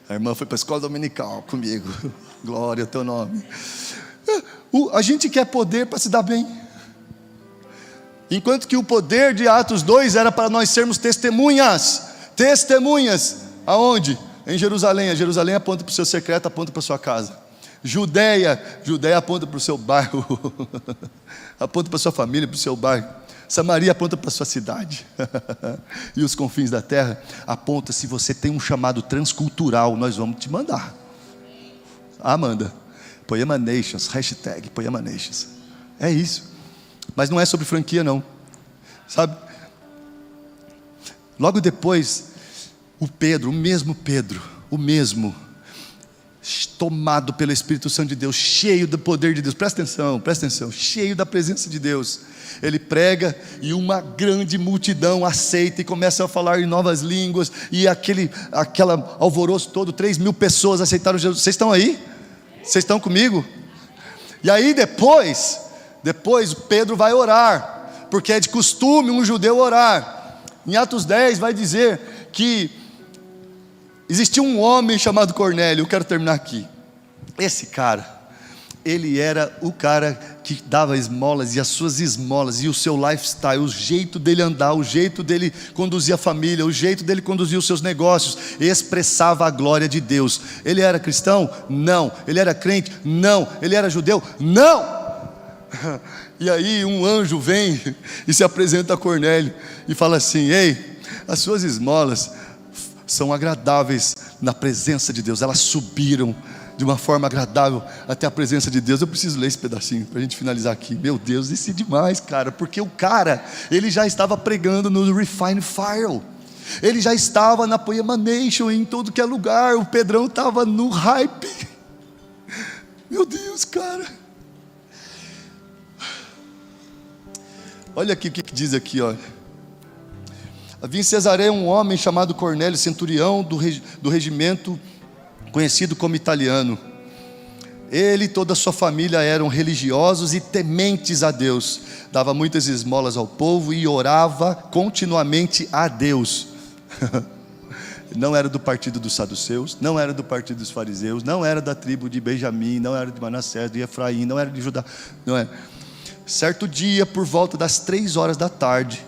A irmã foi para a escola dominical comigo. Glória ao teu nome. A gente quer poder para se dar bem, enquanto que o poder de Atos 2 era para nós sermos testemunhas. Testemunhas aonde? em Jerusalém. A Jerusalém aponta para o seu secreto, aponta para a sua casa. Judeia aponta para o seu bairro, aponta para a sua família, para o seu bairro. Samaria aponta para a sua cidade. E os confins da terra aponta, se você tem um chamado transcultural, nós vamos te mandar. Manda. Poema Nations, hashtag Poema Nations. É isso. Mas não é sobre franquia não, sabe? Logo depois, o mesmo Pedro, tomado pelo Espírito Santo de Deus, cheio do poder de Deus, presta atenção, cheio da presença de Deus, ele prega e uma grande multidão aceita e começa a falar em novas línguas, e aquele alvoroço todo, 3.000 pessoas aceitaram Jesus. Vocês estão aí? Vocês estão comigo? E aí depois Pedro vai orar, porque é de costume um judeu orar. Em Atos 10 vai dizer que existia um homem chamado Cornélio. Eu quero terminar aqui. Esse cara, ele era o cara que dava esmolas, e as suas esmolas, e o seu lifestyle, o jeito dele andar, o jeito dele conduzir a família, o jeito dele conduzir os seus negócios, expressava a glória de Deus. Ele era cristão? Não. Ele era crente? Não. Ele era judeu? Não. E aí um anjo vem e se apresenta a Cornélio e fala assim: ei, as suas esmolas são agradáveis na presença de Deus, elas subiram de uma forma agradável até a presença de Deus. Eu preciso ler esse pedacinho para a gente finalizar aqui. Meu Deus, isso é demais, cara, porque o cara, ele já estava pregando no Refine Fire, ele já estava na Poema Nation, em todo que é lugar. O Pedrão estava no hype. Meu Deus, cara. Olha aqui o que diz aqui, olha. Havia em Cesareia um homem chamado Cornélio, centurião do regimento conhecido como italiano. Ele e toda a sua família eram religiosos e tementes a Deus. Dava muitas esmolas ao povo e orava continuamente a Deus. Não era do partido dos saduceus, não era do partido dos fariseus, não era da tribo de Benjamim, não era de Manassés, de Efraim, não era de Judá, não é. Certo dia, por volta das 3 horas da tarde,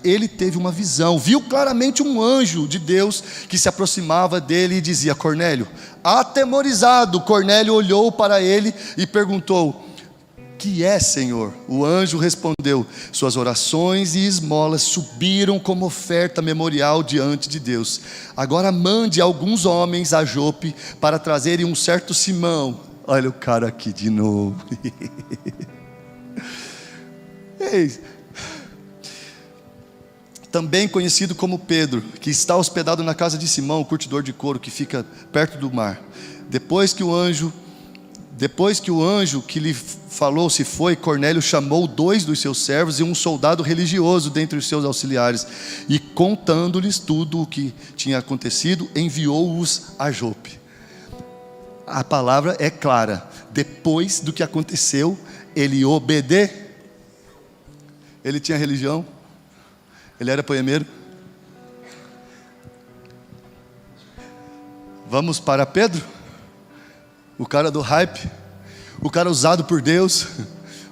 ele teve uma visão, viu claramente um anjo de Deus que se aproximava dele e dizia: Cornélio. Atemorizado, Cornélio olhou para ele e perguntou: que é, Senhor? O anjo respondeu: suas orações e esmolas subiram como oferta memorial diante de Deus. Agora mande alguns homens a Jope para trazerem um certo Simão. Olha o cara aqui de novo. Ei, também conhecido como Pedro, que está hospedado na casa de Simão, o curtidor de couro, que fica perto do mar. Depois que o anjo que lhe falou se foi, Cornélio chamou 2 dos seus servos e um soldado religioso dentre os seus auxiliares, e contando-lhes tudo o que tinha acontecido, enviou-os a Jope. A palavra é clara: depois do que aconteceu, ele obedeceu. Ele tinha religião, ele era poemeiro. Vamos para Pedro, o cara do hype, o cara usado por Deus,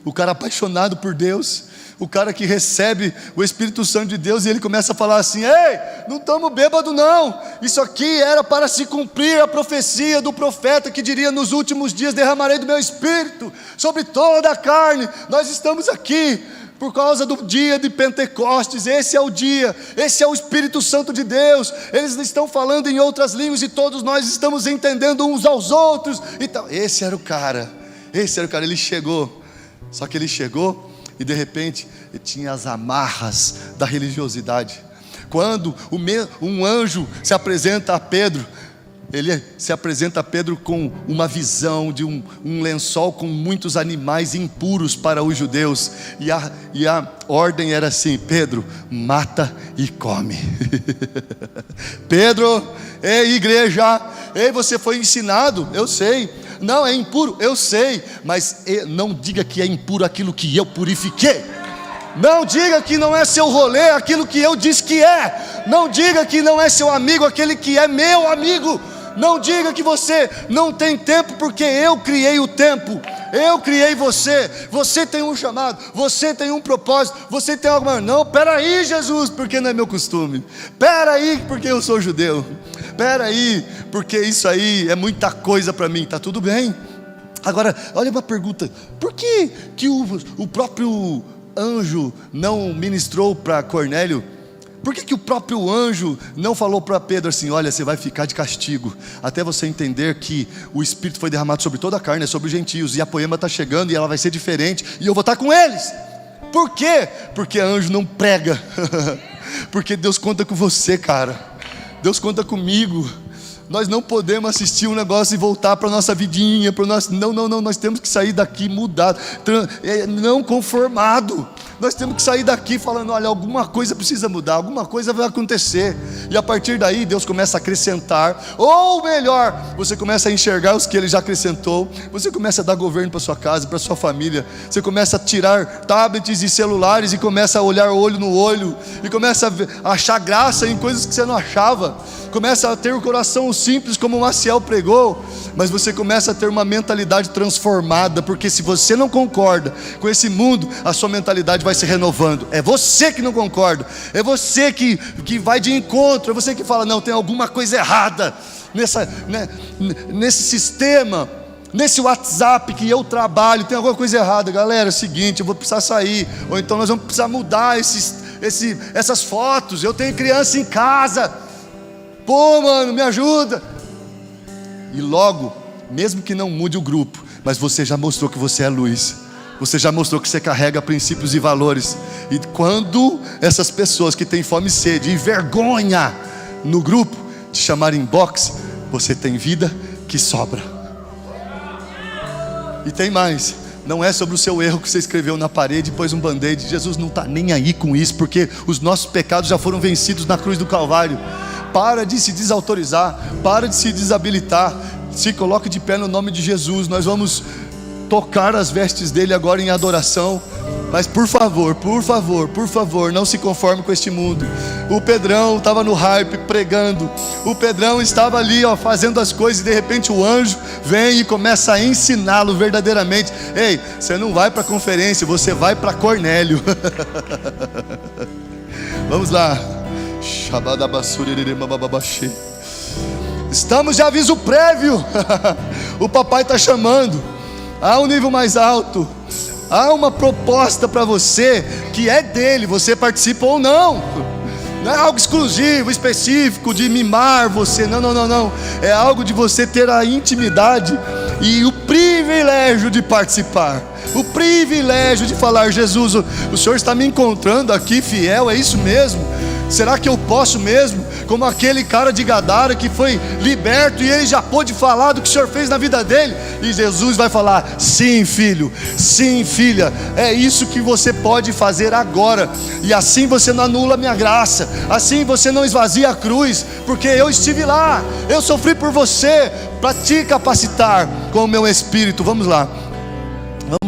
o cara apaixonado por Deus, o cara que recebe o Espírito Santo de Deus, e ele começa a falar assim: ei, não estamos bêbados não, isso aqui era para se cumprir a profecia do profeta que diria: nos últimos dias derramarei do meu Espírito sobre toda a carne. Nós estamos aqui por causa do dia de Pentecostes. Esse é o dia, esse é o Espírito Santo de Deus. Eles estão falando em outras línguas e todos nós estamos entendendo uns aos outros. Então, esse era o cara, ele chegou. Só que ele chegou e de repente ele tinha as amarras da religiosidade. Quando um anjo se apresenta a Pedro, ele se apresenta a Pedro com uma visão de um lençol com muitos animais impuros para os judeus, e a ordem era assim: Pedro, mata e come. Pedro, ei igreja, ei, você foi ensinado, eu sei, não é impuro, eu sei, mas não diga que é impuro aquilo que eu purifiquei. Não diga que não é seu rolê aquilo que eu disse que é. Não diga que não é seu amigo aquele que é meu amigo. Não diga que você não tem tempo porque eu criei o tempo. eu criei você, você tem um chamado, você tem um propósito, você tem algo mais. Não, peraí, Jesus, porque não é meu costume. Peraí, porque eu sou judeu. Peraí, porque isso aí é muita coisa para mim. Tá tudo bem. Agora, olha uma pergunta: por que o próprio anjo não ministrou para Cornélio? Por que o próprio anjo não falou para Pedro assim: olha, você vai ficar de castigo, até você entender que o Espírito foi derramado sobre toda a carne, é sobre os gentios, e a poema está chegando e ela vai ser diferente, e eu vou estar com eles. Por quê? Porque anjo não prega. Porque Deus conta com você, cara. Deus conta comigo. Nós não podemos assistir um negócio e voltar para a nossa vidinha, para o nosso... Não, nós temos que sair daqui mudado, não conformado. Nós temos que sair daqui falando: olha, alguma coisa precisa mudar, alguma coisa vai acontecer. E a partir daí Deus começa a acrescentar, ou melhor, você começa a enxergar os que Ele já acrescentou. Você começa a dar governo para sua casa, para sua família. Você começa a tirar tablets e celulares e começa a olhar olho no olho, e começa a achar graça em coisas que você não achava. Começa a ter o coração simples, como o Maciel pregou. Mas você começa a ter uma mentalidade transformada, porque se você não concorda com esse mundo, a sua mentalidade vai se renovando. É você que não concorda, é você que vai de encontro, é você que fala: não, tem alguma coisa errada nesse sistema, nesse WhatsApp que eu trabalho, tem alguma coisa errada. Galera, é o seguinte, eu vou precisar sair, ou então nós vamos precisar mudar essas fotos. Eu tenho criança em casa, pô, mano, me ajuda. E logo, mesmo que não mude o grupo, mas você já mostrou que você é luz. Você já mostrou que você carrega princípios e valores. E quando essas pessoas que têm fome e sede e vergonha no grupo te chamarem box, você tem vida que sobra. E tem mais: não é sobre o seu erro que você escreveu na parede e pôs um band-aid. Jesus não está nem aí com isso, porque os nossos pecados já foram vencidos na cruz do Calvário. Para de se desautorizar, para de se desabilitar, se coloque de pé no nome de Jesus. Nós vamos tocar as vestes dele agora em adoração. Mas por favor, não se conforme com este mundo. O Pedrão estava no hype pregando, o Pedrão estava ali fazendo as coisas, e de repente o anjo vem e começa a ensiná-lo verdadeiramente. Ei, você não vai para a conferência, você vai para Cornélio. Vamos lá. Estamos de aviso prévio. O papai está chamando. Há um nível mais alto. Há uma proposta para você que é dele, você participa ou não. Não é algo exclusivo, específico, de mimar você. Não. É algo de você ter a intimidade e o privilégio de participar. O privilégio de falar: Jesus, o Senhor está me encontrando aqui fiel, é isso mesmo? Será que eu posso mesmo? Como aquele cara de Gadara que foi liberto e ele já pôde falar do que o Senhor fez na vida dele. E Jesus vai falar: sim, filho, sim, filha, é isso que você pode fazer agora. E assim você não anula a minha graça, assim você não esvazia a cruz, porque eu estive lá, eu sofri por você, para te capacitar com o meu Espírito. Vamos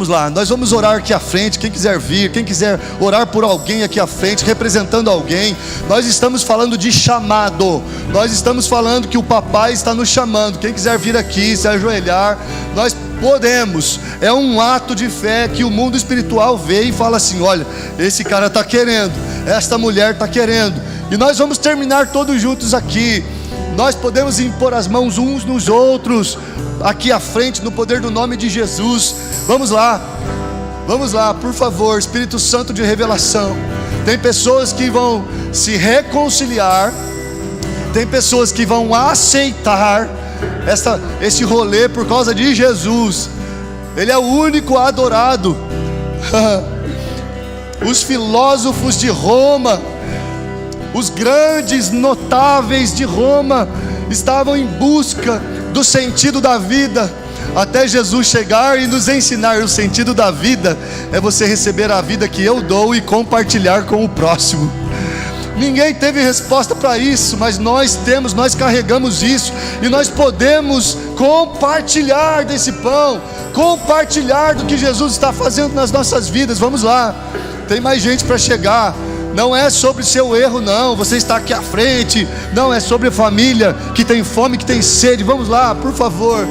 lá, nós vamos orar aqui à frente. Quem quiser vir, quem quiser orar por alguém aqui à frente, representando alguém. Nós estamos falando de chamado. Nós estamos falando que o papai está nos chamando. Quem quiser vir aqui, se ajoelhar, nós podemos. É um ato de fé que o mundo espiritual vê e fala assim: olha, esse cara está querendo, esta mulher está querendo. E nós vamos terminar todos juntos aqui. Nós podemos impor as mãos uns nos outros aqui à frente, no poder do nome de Jesus. Vamos lá, por favor, Espírito Santo de revelação. Tem pessoas que vão se reconciliar, tem pessoas que vão aceitar esse rolê por causa de Jesus. Ele é o único adorado. Os filósofos de Roma, os grandes notáveis de Roma, estavam em busca do sentido da vida, até Jesus chegar e nos ensinar. O sentido da vida é você receber a vida que eu dou e compartilhar com o próximo. Ninguém teve resposta para isso, mas nós temos, nós carregamos isso, e nós podemos compartilhar desse pão, compartilhar do que Jesus está fazendo nas nossas vidas. Vamos lá, tem mais gente para chegar. Não é sobre seu erro, não. Você está aqui à frente. Não, é sobre a família que tem fome, que tem sede. Vamos lá, por favor.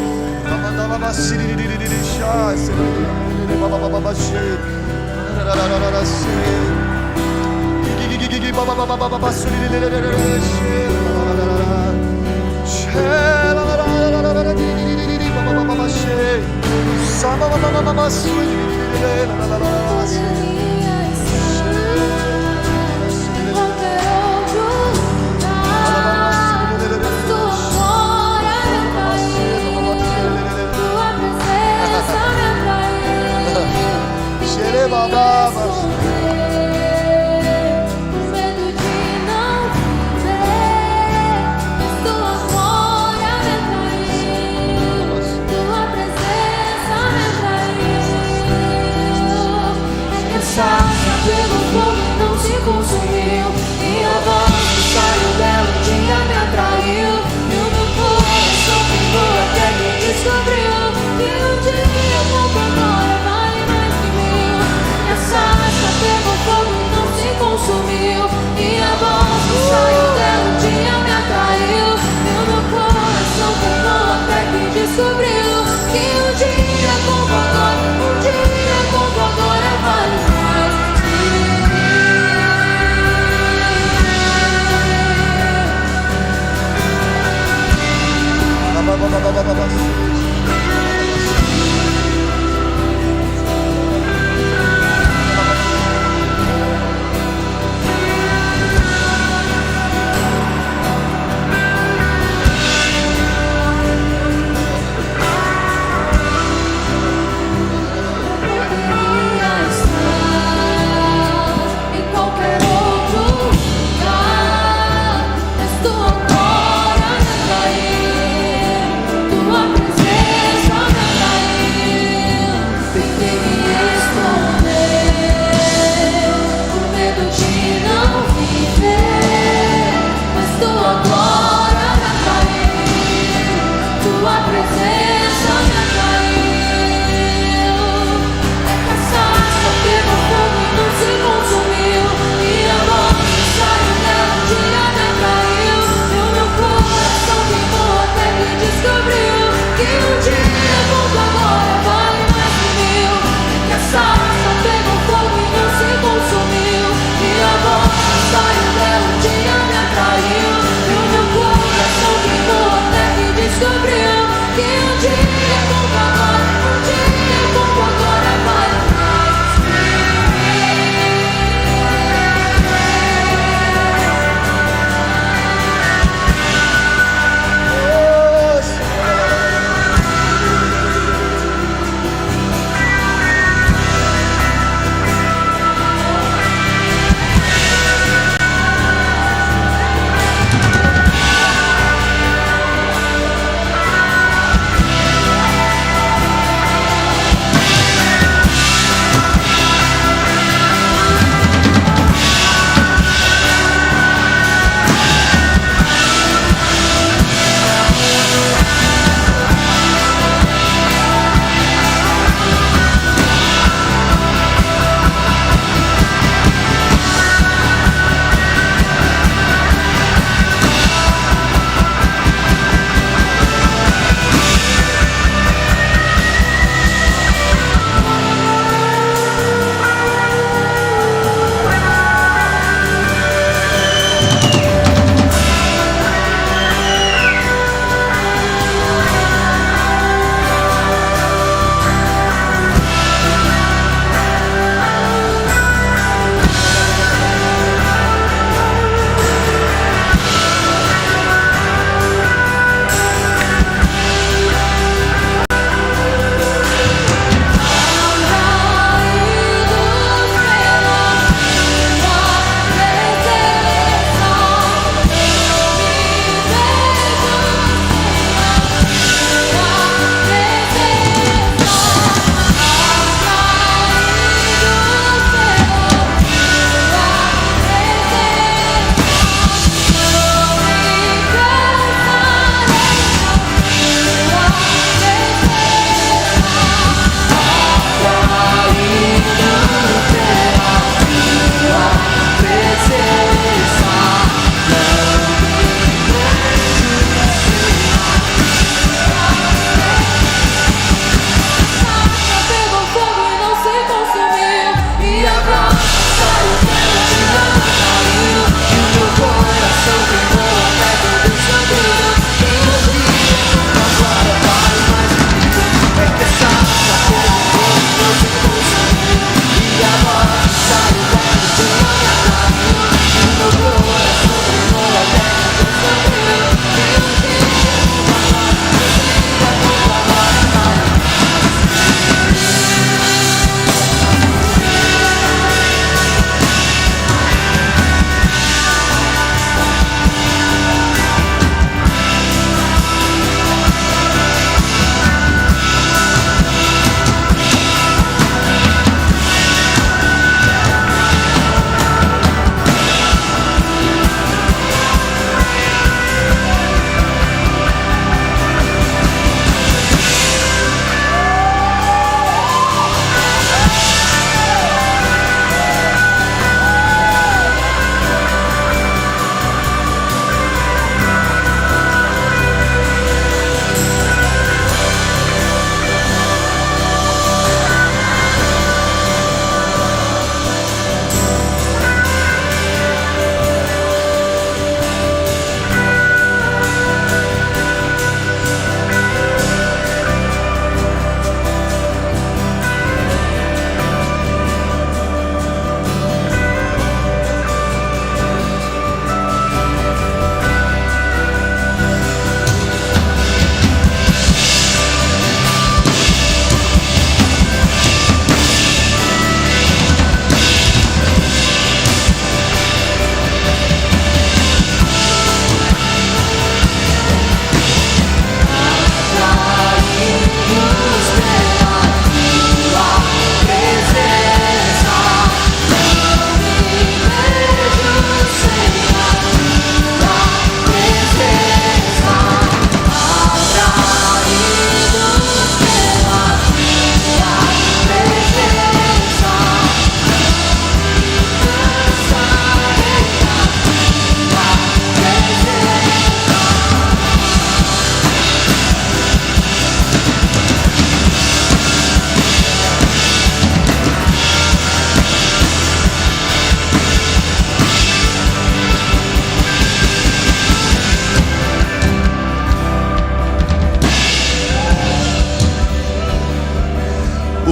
Tua presença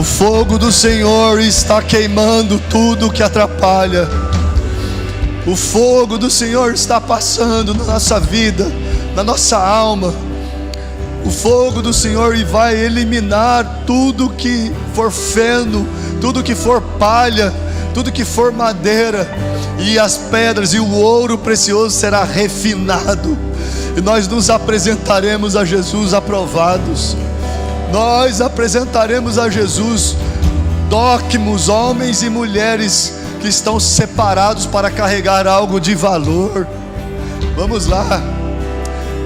O fogo do Senhor está queimando tudo que atrapalha. O fogo do Senhor está passando na nossa vida, na nossa alma. O fogo do Senhor vai eliminar tudo que for feno, tudo que for palha, tudo que for madeira, e as pedras e o ouro precioso será refinado, e nós nos apresentaremos a Jesus aprovados. Nós apresentaremos a Jesus dócimos, homens e mulheres que estão separados para carregar algo de valor. Vamos lá,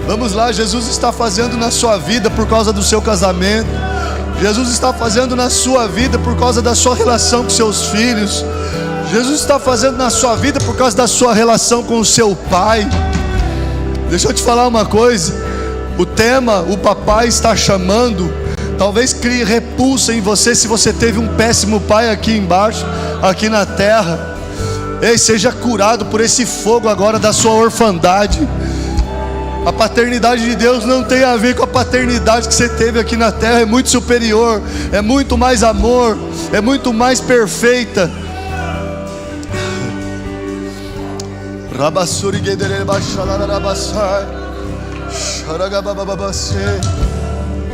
vamos lá. Jesus está fazendo na sua vida por causa do seu casamento. Jesus está fazendo na sua vida por causa da sua relação com seus filhos. Jesus está fazendo na sua vida por causa da sua relação com o seu pai. Deixa eu te falar uma coisa. O tema, o papai está chamando, talvez crie repulsa em você se você teve um péssimo pai aqui embaixo, aqui na terra. Ei, seja curado por esse fogo agora da sua orfandade. A paternidade de Deus não tem a ver com a paternidade que você teve aqui na terra. É muito superior, é muito mais amor, é muito mais perfeita.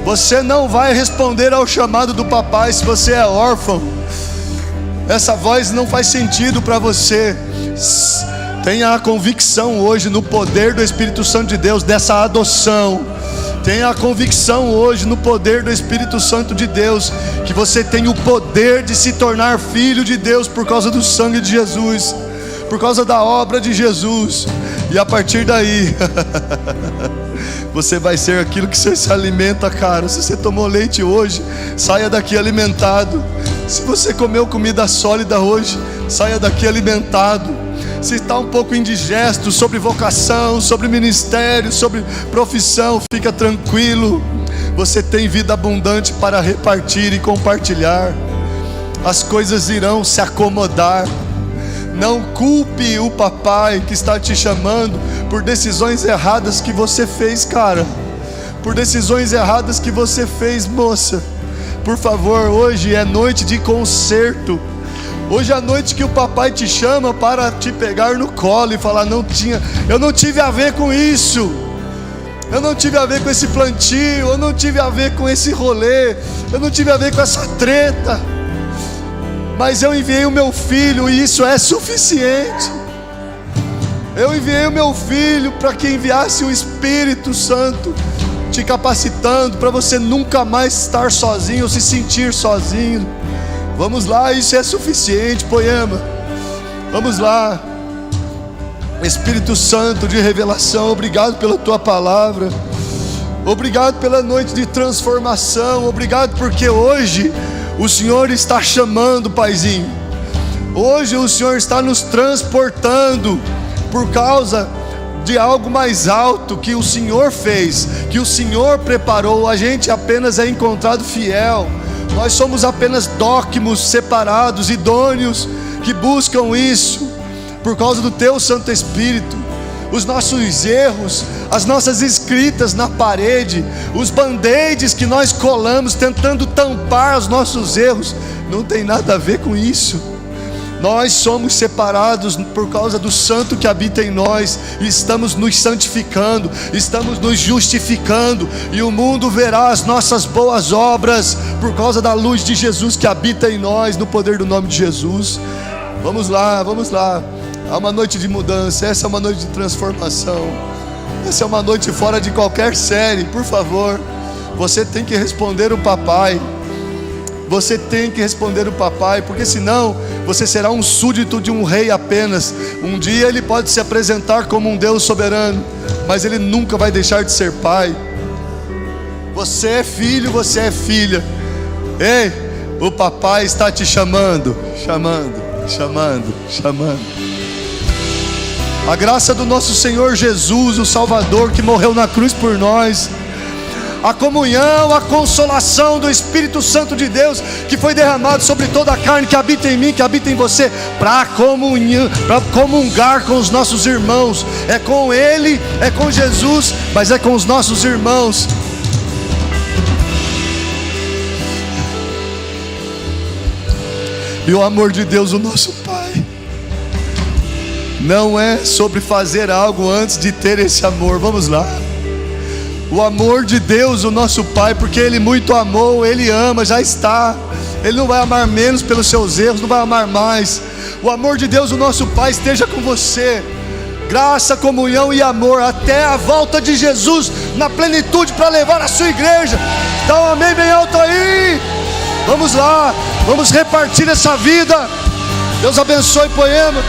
Você não vai responder ao chamado do papai se você é órfão. Essa voz não faz sentido para você. Tenha a convicção hoje no poder do Espírito Santo de Deus dessa adoção. Tenha a convicção hoje no poder do Espírito Santo de Deus que você tem o poder de se tornar filho de Deus por causa do sangue de Jesus, por causa da obra de Jesus. E a partir daí você vai ser aquilo que você se alimenta, cara. Se você tomou leite hoje, saia daqui alimentado. Se você comeu comida sólida hoje, saia daqui alimentado. Se está um pouco indigesto sobre vocação, sobre ministério, sobre profissão, fica tranquilo. Você tem vida abundante para repartir e compartilhar. As coisas irão se acomodar. Não culpe o papai que está te chamando por decisões erradas que você fez, cara. Por decisões erradas que você fez, moça. Por favor, hoje é noite de conserto. Hoje é a noite que o papai te chama para te pegar no colo e falar: eu não tive a ver com isso. Eu não tive a ver com esse plantio. Eu não tive a ver com esse rolê. Eu não tive a ver com essa treta. Mas eu enviei o meu filho e isso é suficiente. Eu enviei o meu filho para que enviasse o Espírito Santo, te capacitando para você nunca mais estar sozinho ou se sentir sozinho. Vamos lá, isso é suficiente, Poema. Vamos lá. Espírito Santo de revelação, obrigado pela tua palavra. Obrigado pela noite de transformação. Obrigado porque hoje o Senhor está chamando, Paizinho. Hoje o Senhor está nos transportando por causa de algo mais alto que o Senhor fez, que o Senhor preparou. A gente apenas é encontrado fiel. Nós somos apenas dócimos, separados, idôneos, que buscam isso por causa do Teu Santo Espírito. Os nossos erros, as nossas escritas na parede, os band-aids que nós colamos tentando tampar os nossos erros, não tem nada a ver com isso. Nós somos separados por causa do santo que habita em nós, e estamos nos santificando, estamos nos justificando, e o mundo verá as nossas boas obras por causa da luz de Jesus que habita em nós, no poder do nome de Jesus. Vamos lá, vamos lá. Há uma noite de mudança, essa é uma noite de transformação, essa é uma noite fora de qualquer série. Por favor, você tem que responder o papai. Você tem que responder o papai, porque senão você será um súdito de um rei apenas. Um dia ele pode se apresentar como um Deus soberano, mas ele nunca vai deixar de ser pai. Você é filho, você é filha. Ei, o papai está te chamando, chamando. A graça do nosso Senhor Jesus, o Salvador, que morreu na cruz por nós, a comunhão, a consolação do Espírito Santo de Deus, que foi derramado sobre toda a carne, que habita em mim, que habita em você, para comungar com os nossos irmãos. É com Ele, é com Jesus, mas é com os nossos irmãos. E o amor de Deus, o nosso Pai, não é sobre fazer algo antes de ter esse amor. Vamos lá. O amor de Deus, o nosso Pai, porque Ele muito amou, Ele ama, já está. Ele não vai amar menos pelos seus erros, não vai amar mais. O amor de Deus, o nosso Pai, esteja com você. Graça, comunhão e amor até a volta de Jesus na plenitude para levar a sua igreja. Dá um amém bem alto aí. Vamos lá, vamos repartir essa vida. Deus abençoe Poema.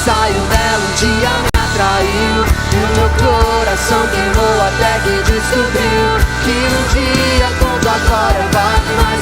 Saiu dela, um dia me atraiu, e o meu coração queimou até que descobriu que um dia com tua glória vai